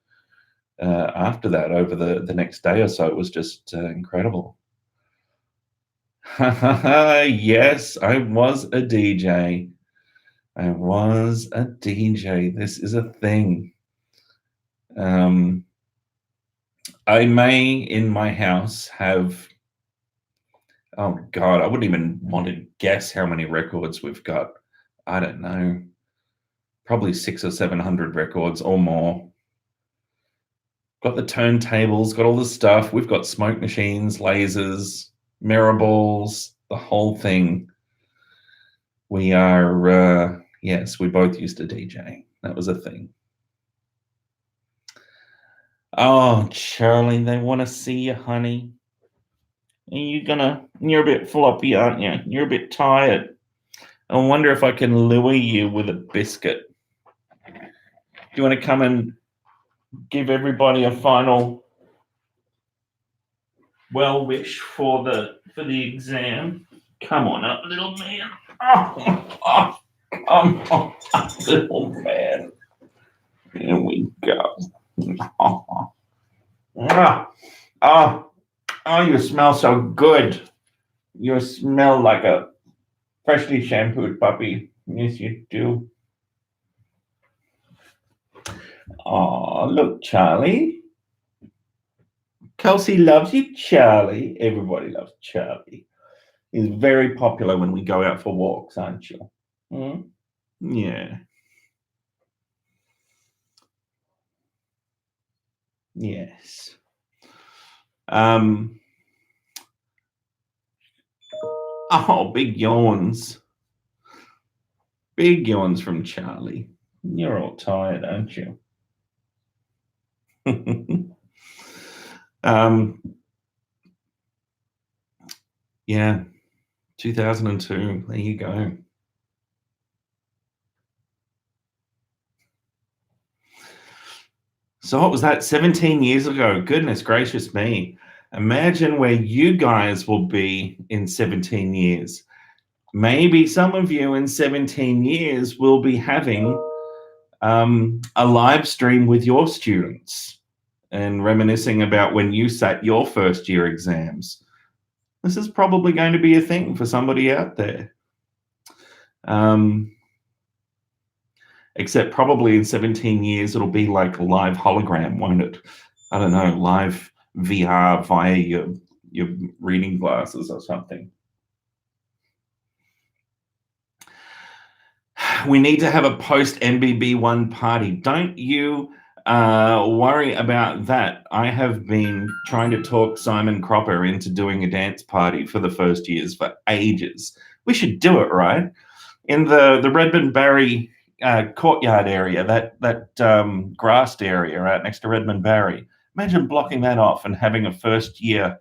after that, over the next day or so. It was just incredible. Yes, I was a DJ. I was a DJ. This is a thing. I may, in my house, have, oh God, I wouldn't even want to guess how many records we've got. I don't know. Probably 600 or 700 records or more. Got the turntables, got all the stuff. We've got smoke machines, lasers, mirror balls, the whole thing. We are, yes, we both used to DJ. That was a thing. Oh, Charlie, they want to see you, honey. You're a bit floppy, aren't you? You're a bit tired. I wonder if I can lure you with a biscuit. Do you want to come and give everybody a final well wish for the exam? Come on up, little man. Oh, come on up, little man. Here we go. Oh, you smell so good. You smell like a freshly shampooed puppy. Yes, you do. Oh, look, Charlie. Kelsey loves you, Charlie. Everybody loves Charlie. He's very popular when we go out for walks, aren't you? Hmm? Yeah. Yes. Oh, big yawns. Big yawns from Charlie. You're all tired, aren't you? Yeah, 2002. There you go. So what was that? 17 years ago. Goodness gracious me. Imagine where you guys will be in 17 years. Maybe some of you in 17 years will be having a live stream with your students and reminiscing about when you sat your first year exams. This is probably going to be a thing for somebody out there. Except probably in 17 years, it'll be like a live hologram, won't it? I don't know, live VR via your reading glasses or something. We need to have a post MBB1 party. Don't you worry about that. I have been trying to talk Simon Cropper into doing a dance party for the first years for ages. We should do it, right? In the Redmond Barry courtyard area, that grassed area right next to Redmond Barry. Imagine blocking that off and having a first year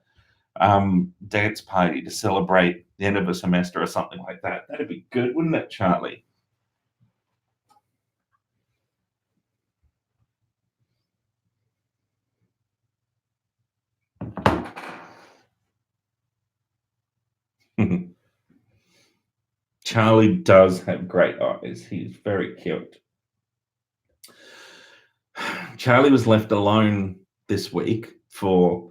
dance party to celebrate the end of a semester or something like that. That'd be good, wouldn't it, Charlie? Charlie does have great eyes. He's very cute. Charlie was left alone this week for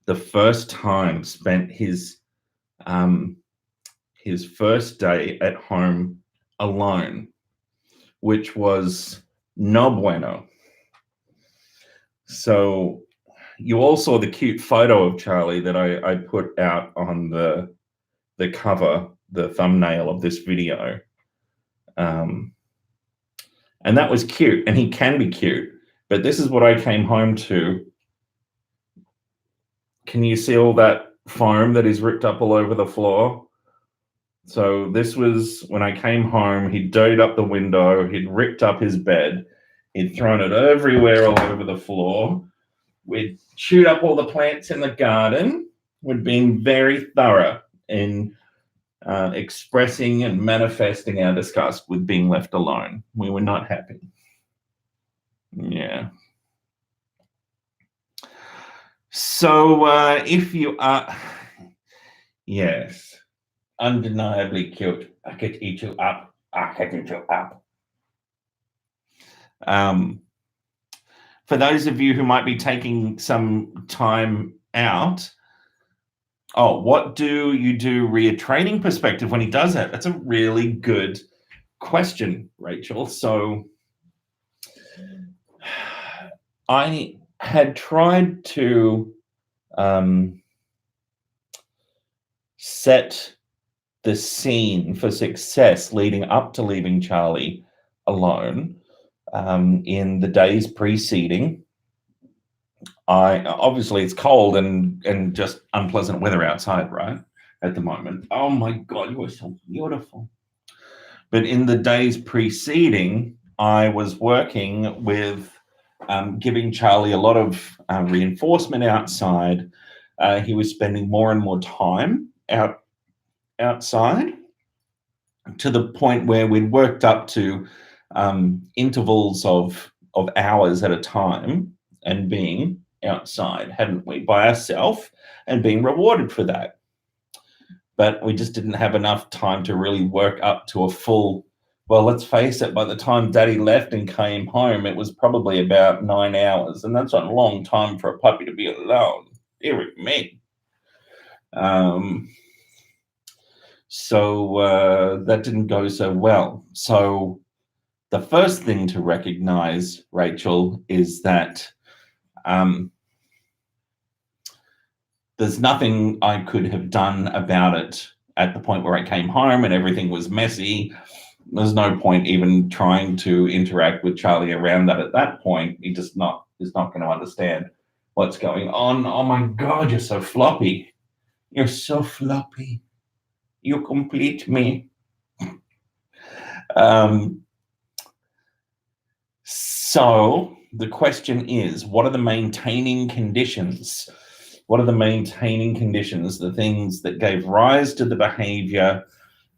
the first time, spent his first day at home alone, which was no bueno. So you all saw the cute photo of Charlie that I put out on the cover, the thumbnail of this video. And that was cute, and he can be cute. But this is what I came home to. Can you see all that foam that is ripped up all over the floor? So this was when I came home. He'd dode up the window. He'd ripped up his bed. He'd thrown it everywhere all over the floor. We'd chewed up all the plants in the garden. We'd been very thorough in expressing and manifesting our disgust with being left alone. We were not happy. Yeah. So if you are, yes, undeniably cute. I could eat you up. I could eat you up. for those of you who might be taking some time out, what do you do retraining perspective when he does that? That's a really good question, Rachel. So I had tried to set the scene for success leading up to leaving Charlie alone in the days preceding. Obviously it's cold and just unpleasant weather outside, right? At the moment. Oh my God, you are so beautiful. But in the days preceding, I was working with giving Charlie a lot of reinforcement outside. He was spending more and more time outside, to the point where we'd worked up to intervals of hours at a time and being outside, hadn't we, by ourselves, and being rewarded for that. But we just didn't have enough time to really work up to a full, well, let's face it, by the time Daddy left and came home, it was probably about 9 hours, and that's a long time for a puppy to be alone. Dear me. So that didn't go so well. So the first thing to recognize, Rachel, is that there's nothing I could have done about it at the point where I came home and everything was messy. There's no point even trying to interact with Charlie around that at that point. He's not going to understand what's going on. Oh my God, you're so floppy. You're so floppy. You complete me. So the question is, what are the maintaining conditions? What are the maintaining conditions, the things that gave rise to the behavior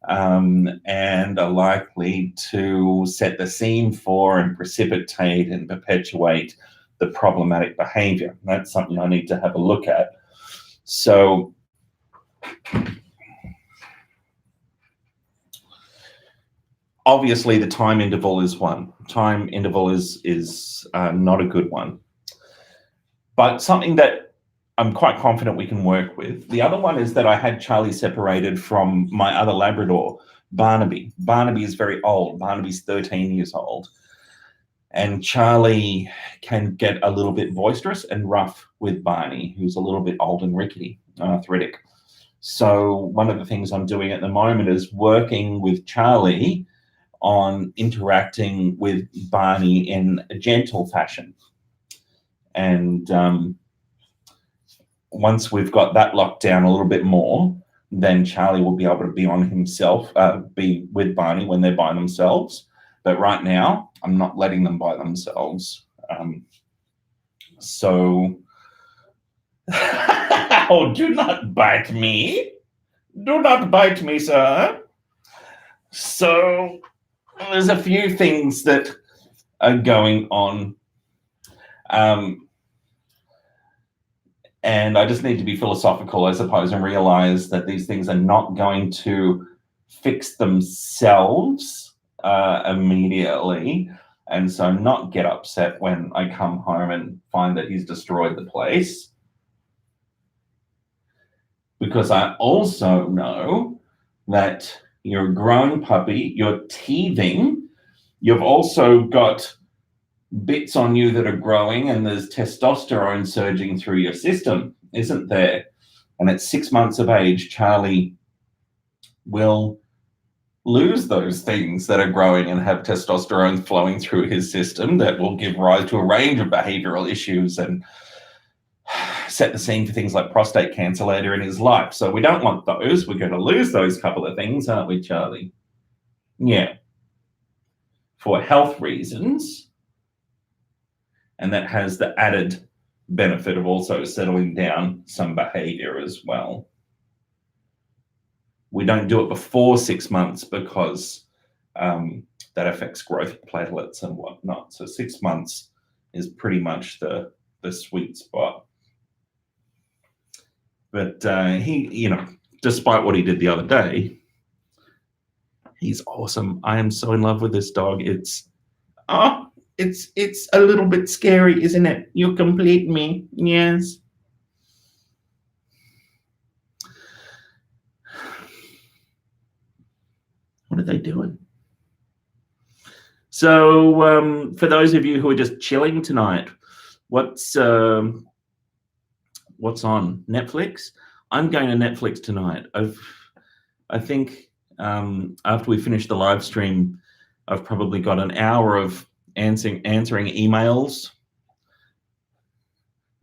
and are likely to set the scene for and precipitate and perpetuate the problematic behavior? That's something I need to have a look at. So obviously the time interval is one. Time interval is not a good one, but something that I'm quite confident we can work with. The other one is that I had Charlie separated from my other Labrador, Barnaby. Barnaby is very old. Barnaby's 13 years old. And Charlie can get a little bit boisterous and rough with Barney, who's a little bit old and rickety, arthritic. So one of the things I'm doing at the moment is working with Charlie on interacting with Barney in a gentle fashion. And once we've got that locked down a little bit more, then Charlie will be able to be on himself, be with Barney when they're by themselves. But right now, I'm not letting them by themselves. So, oh, do not bite me. Do not bite me, sir. So, there's a few things that are going on. And I just need to be philosophical, I suppose, and realize that these things are not going to fix themselves immediately. And so not get upset when I come home and find that he's destroyed the place. Because I also know that you're a growing puppy, you're teething, you've also got bits on you that are growing, and there's testosterone surging through your system, isn't there? And at 6 months of age, Charlie will lose those things that are growing and have testosterone flowing through his system that will give rise to a range of behavioral issues and set the scene for things like prostate cancer later in his life. So we don't want those. We're going to lose those couple of things, aren't we, Charlie? Yeah. For health reasons. And that has the added benefit of also settling down some behavior as well. We don't do it before 6 months because that affects growth platelets and whatnot. So 6 months is pretty much the sweet spot. But he, despite what he did the other day, he's awesome. I am so in love with this dog. It's, it's a little bit scary, isn't it? You complete me. Yes. What are they doing? So for those of you who are just chilling tonight, what's on Netflix? I'm going to Netflix tonight. I think after we finish the live stream, I've probably got an hour of answering emails.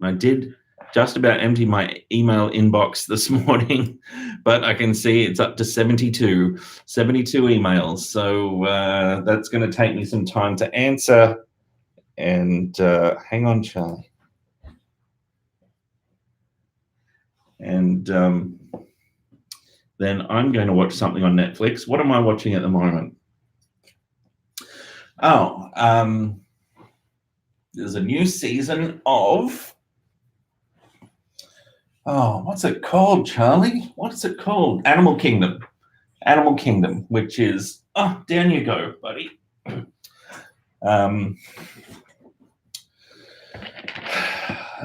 I did just about empty my email inbox this morning, but I can see it's up to 72 emails. So that's going to take me some time to answer. And hang on, Charlie. And then I'm going to watch something on Netflix. What am I watching at the moment? Oh, there's a new season of, what's it called, Charlie? What's it called? Animal Kingdom. Animal Kingdom, which is, down you go, buddy.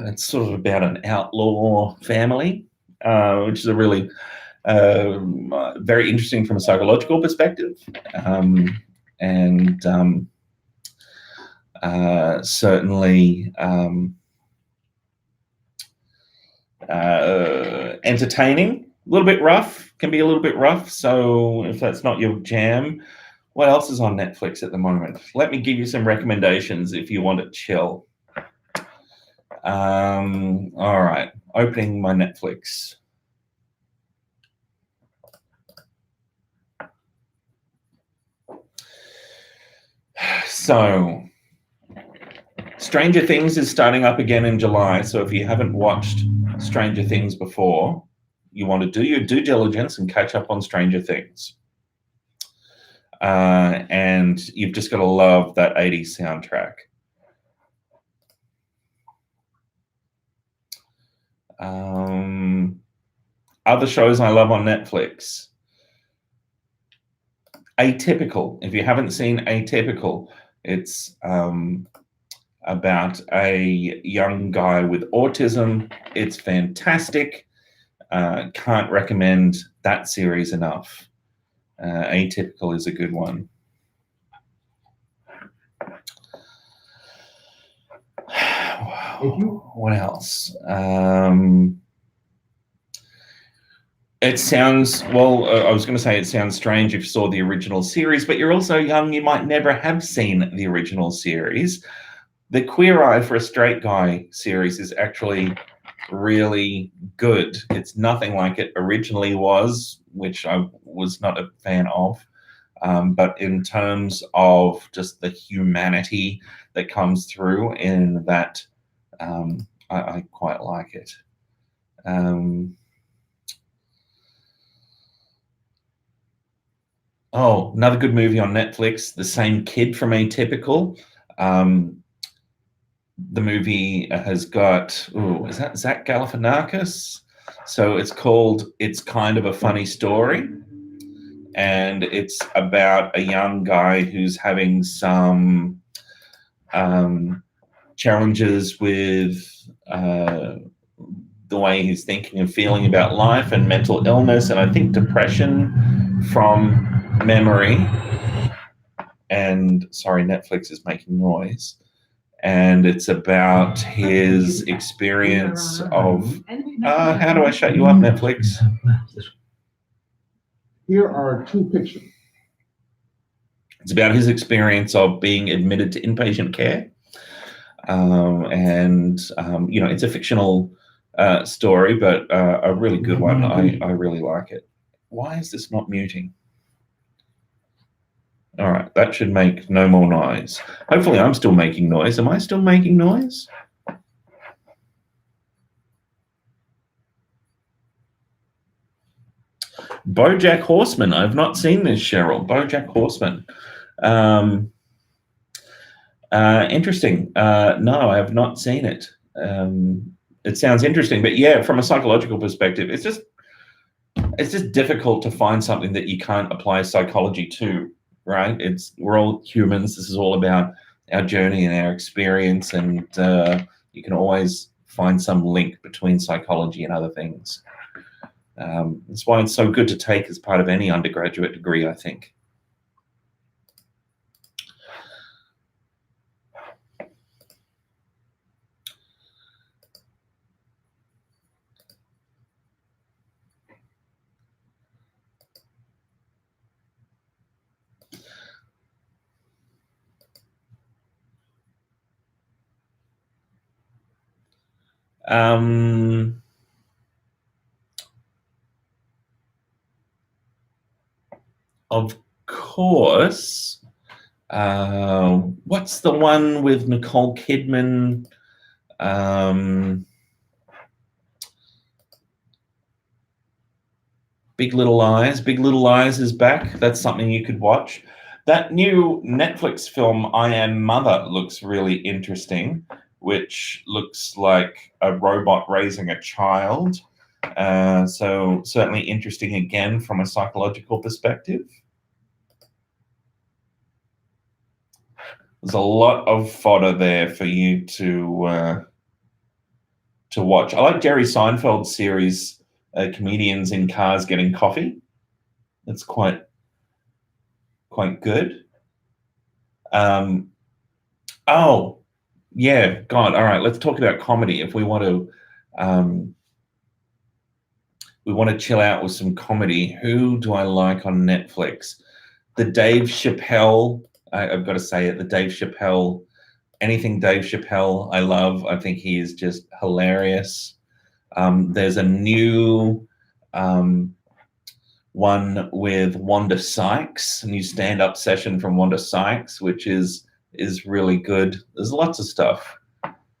It's sort of about an outlaw family, which is a really very interesting from a psychological perspective, and certainly entertaining. A little bit rough, can be a little bit rough. So if that's not your jam, what else is on Netflix at the moment? Let me give you some recommendations if you want to chill. All right, opening my Netflix. So Stranger Things is starting up again in July. So if you haven't watched Stranger Things before, you want to do your due diligence and catch up on Stranger Things. And you've just got to love that 80s soundtrack. Other shows I love on Netflix. Atypical. If you haven't seen Atypical, it's about a young guy with autism. It's fantastic. Can't recommend that series enough. Atypical is a good one. What else? It sounds, well, I was going to say it sounds strange if you saw the original series, but you're also young, you might never have seen the original series. The Queer Eye for a Straight Guy series is actually really good. It's nothing like it originally was, which I was not a fan of. But in terms of just the humanity that comes through in that, I quite like it. Another good movie on Netflix, The Same Kid from Atypical. The movie has got, is that Zach Galifianakis? So it's called It's Kind of a Funny Story. And it's about a young guy who's having some challenges with the way he's thinking and feeling about life and mental illness, and I think depression from memory. And sorry, Netflix is making noise. And it's about his experience of, how do I shut you up, Netflix? Here are two pictures. It's about his experience of being admitted to inpatient care. You know, it's a fictional story, but a really good one. I really like it. Why is this not muting? All right, that should make no more noise. Hopefully I'm still making noise. Am I still making noise? BoJack Horseman. I've not seen this, Cheryl. BoJack Horseman. Interesting. No, I have not seen it. It sounds interesting, but yeah, from a psychological perspective, it's just difficult to find something that you can't apply psychology to, right? We're all humans. This is all about our journey and our experience, and you can always find some link between psychology and other things. That's why it's so good to take as part of any undergraduate degree, I think. Of course. What's the one with Nicole Kidman? Big Little Lies. Big Little Lies is back. That's something you could watch. That new Netflix film, I Am Mother, looks really interesting, which looks like a robot raising a child. So certainly interesting again from a psychological perspective. There's a lot of fodder there for you to watch. I like Jerry Seinfeld's series, Comedians in Cars Getting Coffee. It's quite good. Oh, yeah, God. All right, let's talk about comedy. If we want to chill out with some comedy, who do I like on Netflix? The Dave Chappelle, I've got to say it, the Dave Chappelle, anything Dave Chappelle, I love. I think he is just hilarious. There's a new one with Wanda Sykes, a new stand-up session from Wanda Sykes, which is really good. There's lots of stuff.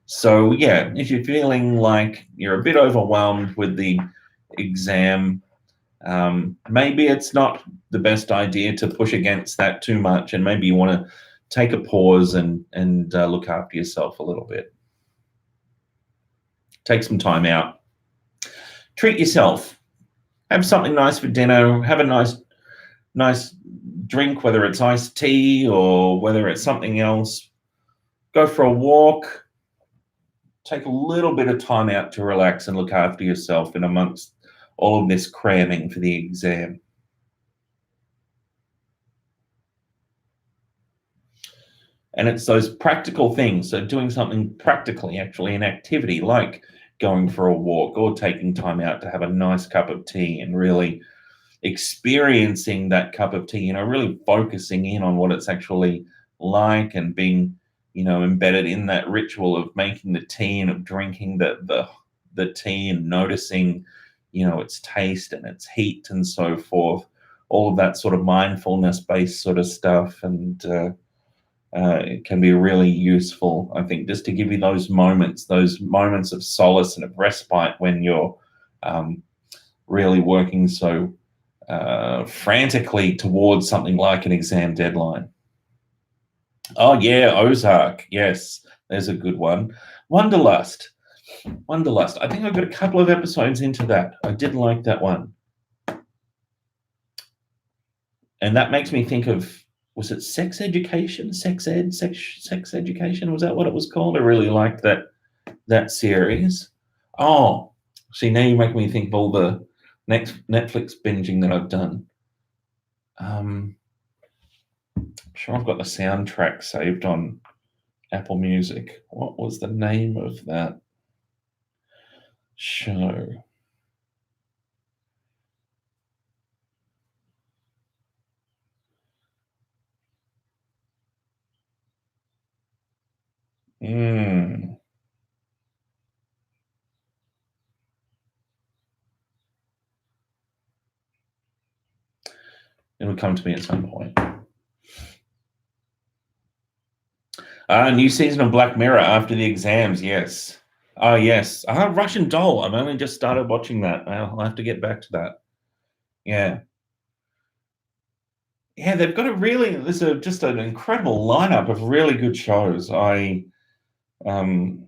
So yeah, if you're feeling like you're a bit overwhelmed with the exam, maybe it's not the best idea to push against that too much, and maybe you want to take a pause and look after yourself a little bit. Take some time out. Treat yourself. Have something nice for dinner. Have a nice drink, whether it's iced tea or whether it's something else. Go for a walk. Take a little bit of time out to relax and look after yourself in amongst all of this cramming for the exam. And it's those practical things. So doing something practically, actually, an activity like going for a walk or taking time out to have a nice cup of tea and really experiencing that cup of tea, really focusing in on what it's actually like and being, embedded in that ritual of making the tea and of drinking the tea and noticing, its taste and its heat and so forth, all of that sort of mindfulness-based sort of stuff. And it can be really useful, I think, just to give you those moments of solace and of respite when you're really working so frantically towards something like an exam deadline. Oh yeah, Ozark. Yes, there's a good one. Wanderlust. I think I got a couple of episodes into that. I did like that one. And that makes me think of, was it Sex Education? Sex Education? Was that what it was called? I really liked that series. Oh, see, now you're making me think of all the next Netflix binging that I've done. I'm sure I've got the soundtrack saved on Apple Music. What was the name of that show? It'll come to me at some point. New season of Black Mirror after the exams, yes. Oh, yes. Russian Doll. I've only just started watching that. I'll have to get back to that. Yeah. Yeah, they've got there's just an incredible lineup of really good shows. I never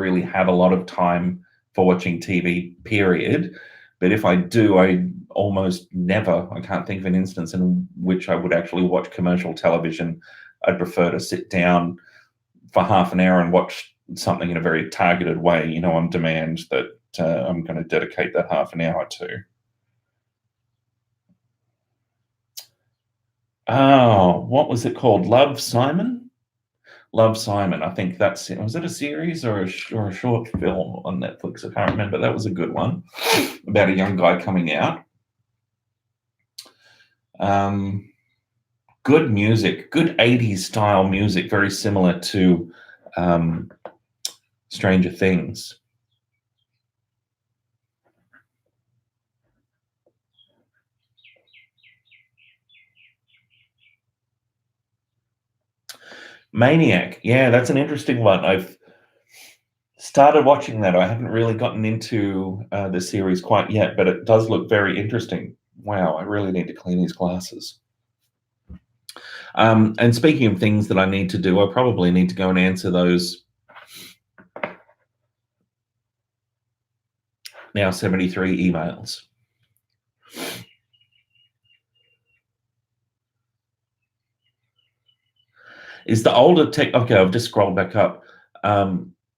really have a lot of time for watching TV, period. But if I do, I almost never, I can't think of an instance in which I would actually watch commercial television. I'd prefer to sit down for half an hour and watch something in a very targeted way, you know, on demand, that I'm going to dedicate that half an hour to. Oh, what was it called? Love, Simon? Love, Simon. I think that's it. Was it a series or a short film on Netflix? I can't remember. That was a good one about a young guy coming out. Good music, good 80s style music, very similar to Stranger Things. Maniac. Yeah, that's an interesting one. I've started watching that. I haven't really gotten into the series quite yet, but it does look very interesting. Wow, I really need to clean these glasses. And speaking of things that I need to do, I probably need to go and answer those now 73 emails. Is the older tech, okay, I've just scrolled back up.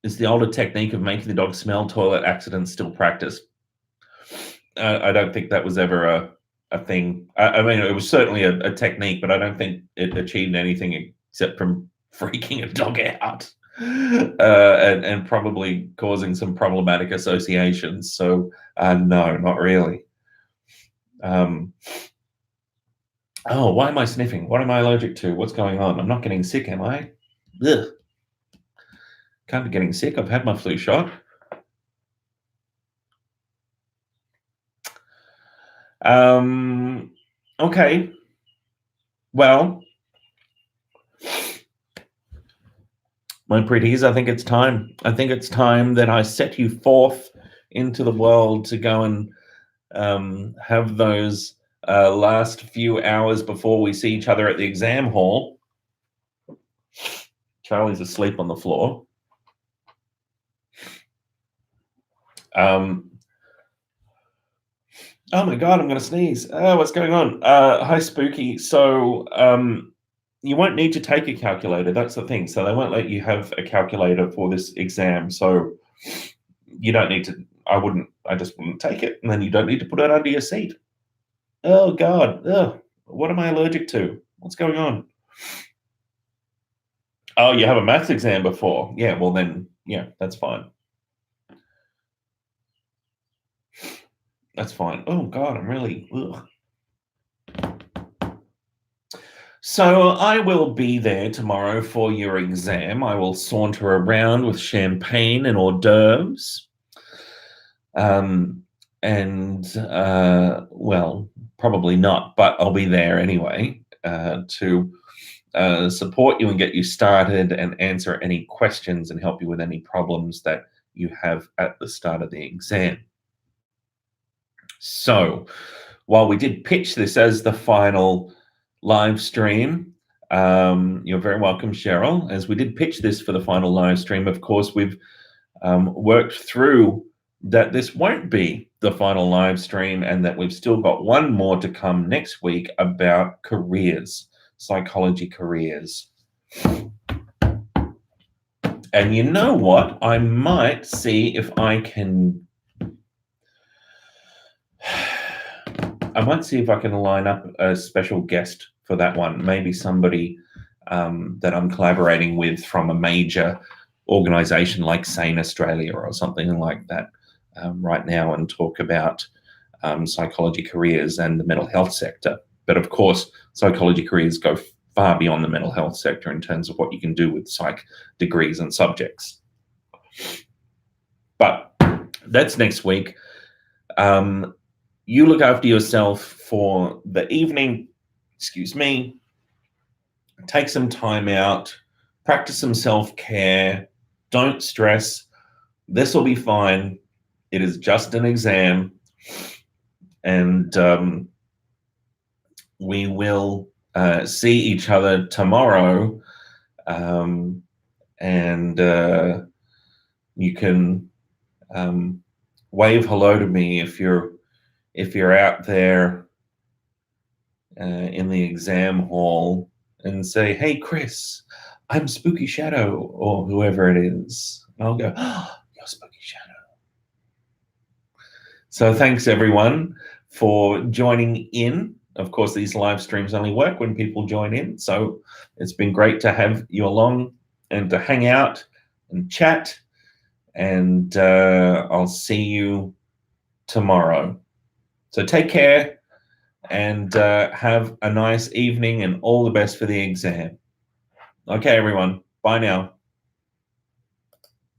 Is the older technique of making the dog smell toilet accidents still practiced? I don't think that was ever a thing. I mean, it was certainly a technique, but I don't think it achieved anything except from freaking a dog out and probably causing some problematic associations. So no, not really. Oh, why am I sniffing? What am I allergic to? What's going on? I'm not getting sick, am I? Ugh. Can't be getting sick. I've had my flu shot. Okay. Well, my pretties, I think it's time. I think it's time that I set you forth into the world to go and have those last few hours before we see each other at the exam hall. Charlie's asleep on the floor. Oh my God, I'm going to sneeze. Oh, what's going on? Hi, Spooky. So you won't need to take a calculator. That's the thing. So they won't let you have a calculator for this exam. So you don't need to, I just wouldn't take it. And then you don't need to put it under your seat. Oh God. Ugh. What am I allergic to? What's going on? Oh, you have a maths exam before. Yeah, well then, yeah, that's fine. That's fine. Oh God, I'm really, ugh. So I will be there tomorrow for your exam. I will saunter around with champagne and hors d'oeuvres. Well, probably not, but I'll be there anyway to support you and get you started and answer any questions and help you with any problems that you have at the start of the exam. So while we did pitch this as the final live stream, you're very welcome, Cheryl. As we did pitch this for the final live stream, of course, we've worked through that this won't be the final live stream and that we've still got one more to come next week about careers, psychology careers. And you know what? I might see if I can line up a special guest for that one. Maybe somebody that I'm collaborating with from a major organization like Sane Australia or something like that right now, and talk about psychology careers and the mental health sector. But of course, psychology careers go far beyond the mental health sector in terms of what you can do with psych degrees and subjects. But that's next week. You look after yourself for the evening, excuse me, take some time out, practice some self-care, don't stress. This will be fine. It is just an exam. And we will see each other tomorrow. And you can wave hello to me if you're if you're out there in the exam hall and say, "Hey, Chris, I'm Spooky Shadow," or whoever it is. And I'll go, "Oh, you're Spooky Shadow." So thanks everyone for joining in. Of course, these live streams only work when people join in. So it's been great to have you along and to hang out and chat. And I'll see you tomorrow. So take care and have a nice evening and all the best for the exam. Okay, everyone. Bye now.